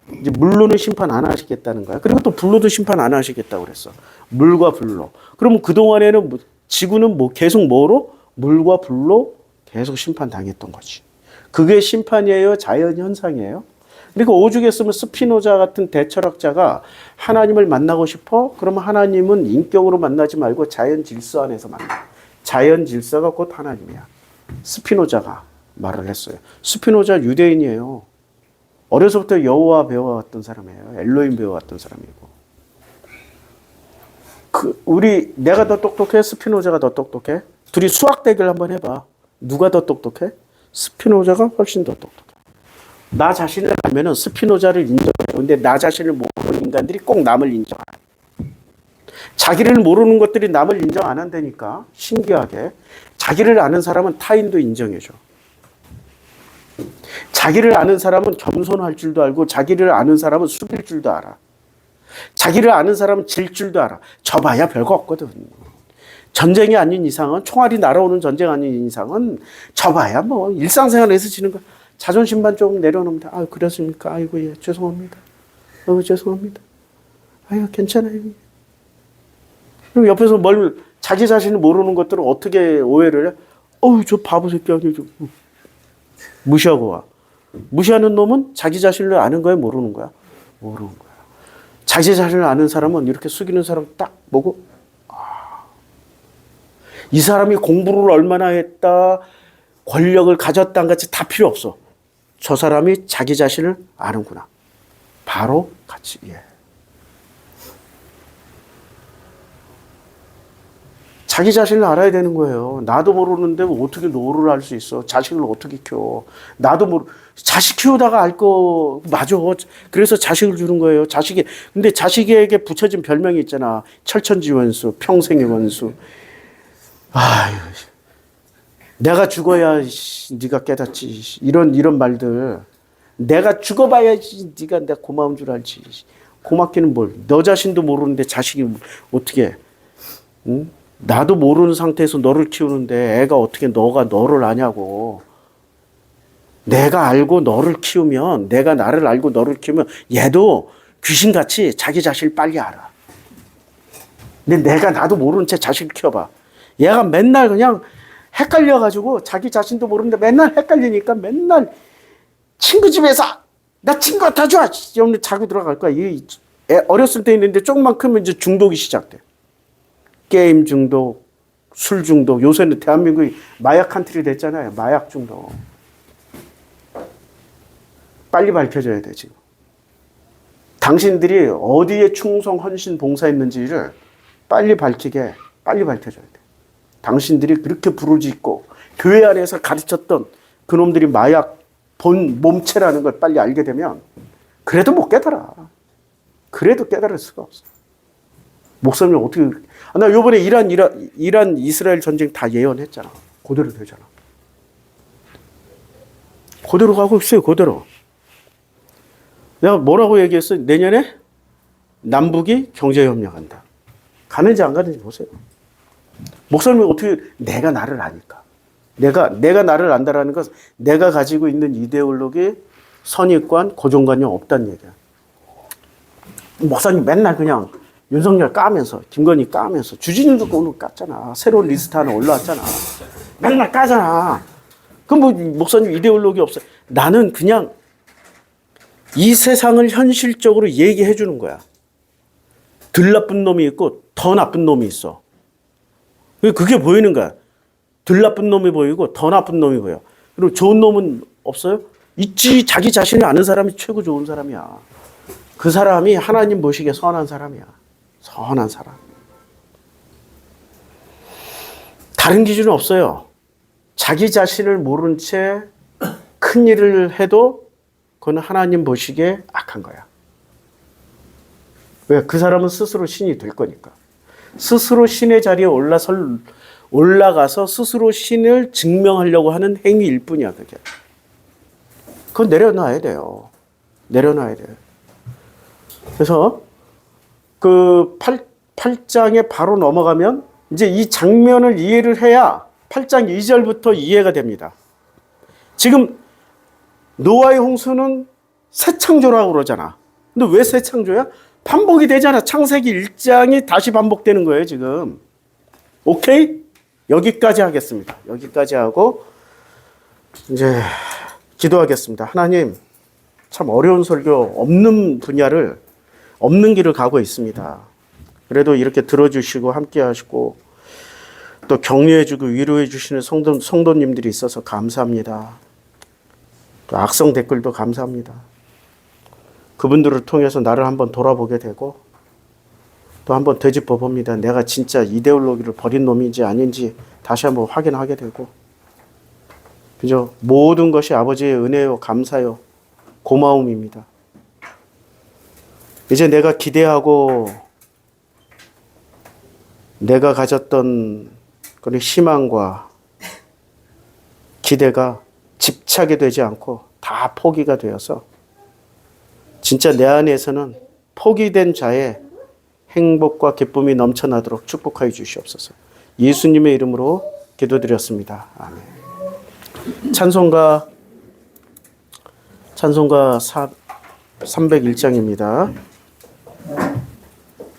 물로는 심판 안 하시겠다는 거야. 그리고 또 불로도 심판 안 하시겠다고 그랬어. 물과 불로. 그러면 그동안에는 지구는 계속 뭐로? 물과 불로 계속 심판당했던 거지. 그게 심판이에요? 자연현상이에요? 그러니까 오죽에 쓰면 스피노자 같은 대철학자가 하나님을 만나고 싶어? 그러면 하나님은 인격으로 만나지 말고 자연 질서 안에서 만나. 자연 질서가 곧 하나님이야. 스피노자가 말을 했어요. 스피노자 유대인이에요. 어려서부터 여호와 배워왔던 사람이에요. 엘로힘 배워왔던 사람이고. 내가 더 똑똑해? 스피노자가 더 똑똑해? 둘이 수학 대결 한번 해봐. 누가 더 똑똑해? 스피노자가 훨씬 더 똑똑해. 나 자신을 알면은 스피노자를 인정해. 근데 나 자신을 모르는 인간들이 꼭 남을 인정 안 해. 자기를 모르는 것들이 남을 인정 안 한다니까. 신기하게. 자기를 아는 사람은 타인도 인정해줘. 자기를 아는 사람은 겸손할 줄도 알고 자기를 아는 사람은 숙일 줄도 알아. 자기를 아는 사람은 질 줄도 알아. 져봐야 별거 없거든. 전쟁이 아닌 이상은, 총알이 날아오는 전쟁 아닌 이상은 져봐야 뭐 일상생활에서 지는 거. 자존심만 좀 내려놓으면 돼. 아유, 그랬습니까? 아이고, 예, 죄송합니다. 죄송합니다. 아유, 괜찮아요. 그럼 옆에서 자기 자신을 모르는 것들을 어떻게 오해를 해? 저 바보 새끼 아니죠. 무시하고 와. 무시하는 놈은 자기 자신을 아는 거야, 모르는 거야? 모르는 거야. 자기 자신을 아는 사람은 이렇게 숙이는 사람 딱 보고, 이 사람이 공부를 얼마나 했다, 권력을 가졌다는 같이 다 필요 없어. 저 사람이 자기 자신을 아는구나. 바로 같이, 예. 자기 자신을 알아야 되는 거예요. 나도 모르는데 어떻게 너를 알 수 있어? 자식을 어떻게 키워? 자식 키우다가 알 거, 맞아. 그래서 자식을 주는 거예요. 근데 자식에게 붙여진 별명이 있잖아. 철천지 원수, 평생의 원수. 아유, 내가 죽어야 네가 깨닫지. 이런 말들. 내가 죽어봐야지 네가 내가 고마운 줄 알지. 고맙기는 뭘. 너 자신도 모르는데 자식이 어떻게, 응? 나도 모르는 상태에서 너를 키우는데 애가 어떻게 너가 너를 아냐고. 내가 알고 너를 키우면, 내가 나를 알고 너를 키우면 얘도 귀신같이 자기 자신을 빨리 알아. 근데 나도 모르는 채 자식을 키워봐. 얘가 맨날 그냥 헷갈려가지고 자기 자신도 모르는데 맨날 헷갈리니까 맨날 친구 집에서 나 친구 갖다 줘! 이러면 자고 들어갈 거야. 어렸을 때 있는데 조금만 크면 이제 중독이 시작돼. 게임 중독, 술 중독. 요새는 대한민국이 마약 컨트리 됐잖아요. 마약 중독. 빨리 밝혀져야 돼, 지금. 당신들이 어디에 충성, 헌신, 봉사했는지를 빨리 밝혀줘야 돼. 당신들이 그렇게 부르짖고 교회 안에서 가르쳤던 그놈들이 마약 본 몸체라는 걸 빨리 알게 되면 그래도 못 깨달아. 그래도 깨달을 수가 없어. 목사님 어떻게, 나 요번에 이란 이스라엘 전쟁 다 예언했잖아. 그대로 되잖아. 그대로 가고 있어요. 그대로. 내가 뭐라고 얘기했어? 내년에 남북이 경제협력한다. 가는지 안 가는지 보세요. 목사님이 어떻게, 내가 나를 아니까. 내가 나를 안다라는 것은 내가 가지고 있는 이데올로기, 선입관, 고정관념 없다는 얘기야. 목사님 맨날 그냥 윤석열 까면서, 김건희 까면서, 주진우도 오늘 깠잖아. 새로운 리스트 하나 올라왔잖아. 맨날 까잖아. 그럼 뭐 목사님 이데올로기 없어. 나는 그냥 이 세상을 현실적으로 얘기해 주는 거야. 덜 나쁜 놈이 있고 더 나쁜 놈이 있어. 그게 보이는 거야. 덜 나쁜 놈이 보이고 더 나쁜 놈이 보여. 그리고 좋은 놈은 없어요? 있지. 자기 자신을 아는 사람이 최고 좋은 사람이야. 그 사람이 하나님 보시기에 선한 사람이야. 선한 사람. 다른 기준은 없어요. 자기 자신을 모른 채 큰 일을 해도 그건 하나님 보시기에 악한 거야. 왜? 그 사람은 스스로 신이 될 거니까. 스스로 신의 자리에 올라가서 스스로 신을 증명하려고 하는 행위일 뿐이야, 그게. 그건 내려놔야 돼요. 내려놔야 돼요. 그래서 그 8장에 바로 넘어가면 이제 이 장면을 이해를 해야 8장 2절부터 이해가 됩니다. 지금 노아의 홍수는 새 창조라고 그러잖아. 근데 왜 새 창조야? 반복이 되잖아. 창세기 1장이 다시 반복되는 거예요, 지금. 오케이? 여기까지 하겠습니다. 여기까지 하고 이제 기도하겠습니다. 하나님, 참 어려운 설교, 없는 분야를, 없는 길을 가고 있습니다. 그래도 이렇게 들어주시고 함께 하시고 또 격려해주고 위로해주시는 성도님들이 있어서 감사합니다. 또 악성 댓글도 감사합니다. 그분들을 통해서 나를 한번 돌아보게 되고 또 한번 되짚어 봅니다. 내가 진짜 이데올로기를 버린 놈인지 아닌지 다시 한번 확인하게 되고, 그죠? 모든 것이 아버지의 은혜요, 감사요, 고마움입니다. 이제 내가 기대하고 내가 가졌던 그런 희망과 기대가 집착이 되지 않고 다 포기가 되어서 진짜 내 안에서는 포기된 자의 행복과 기쁨이 넘쳐나도록 축복하여 주시옵소서. 예수님의 이름으로 기도드렸습니다. 아멘. 찬송가 301장입니다.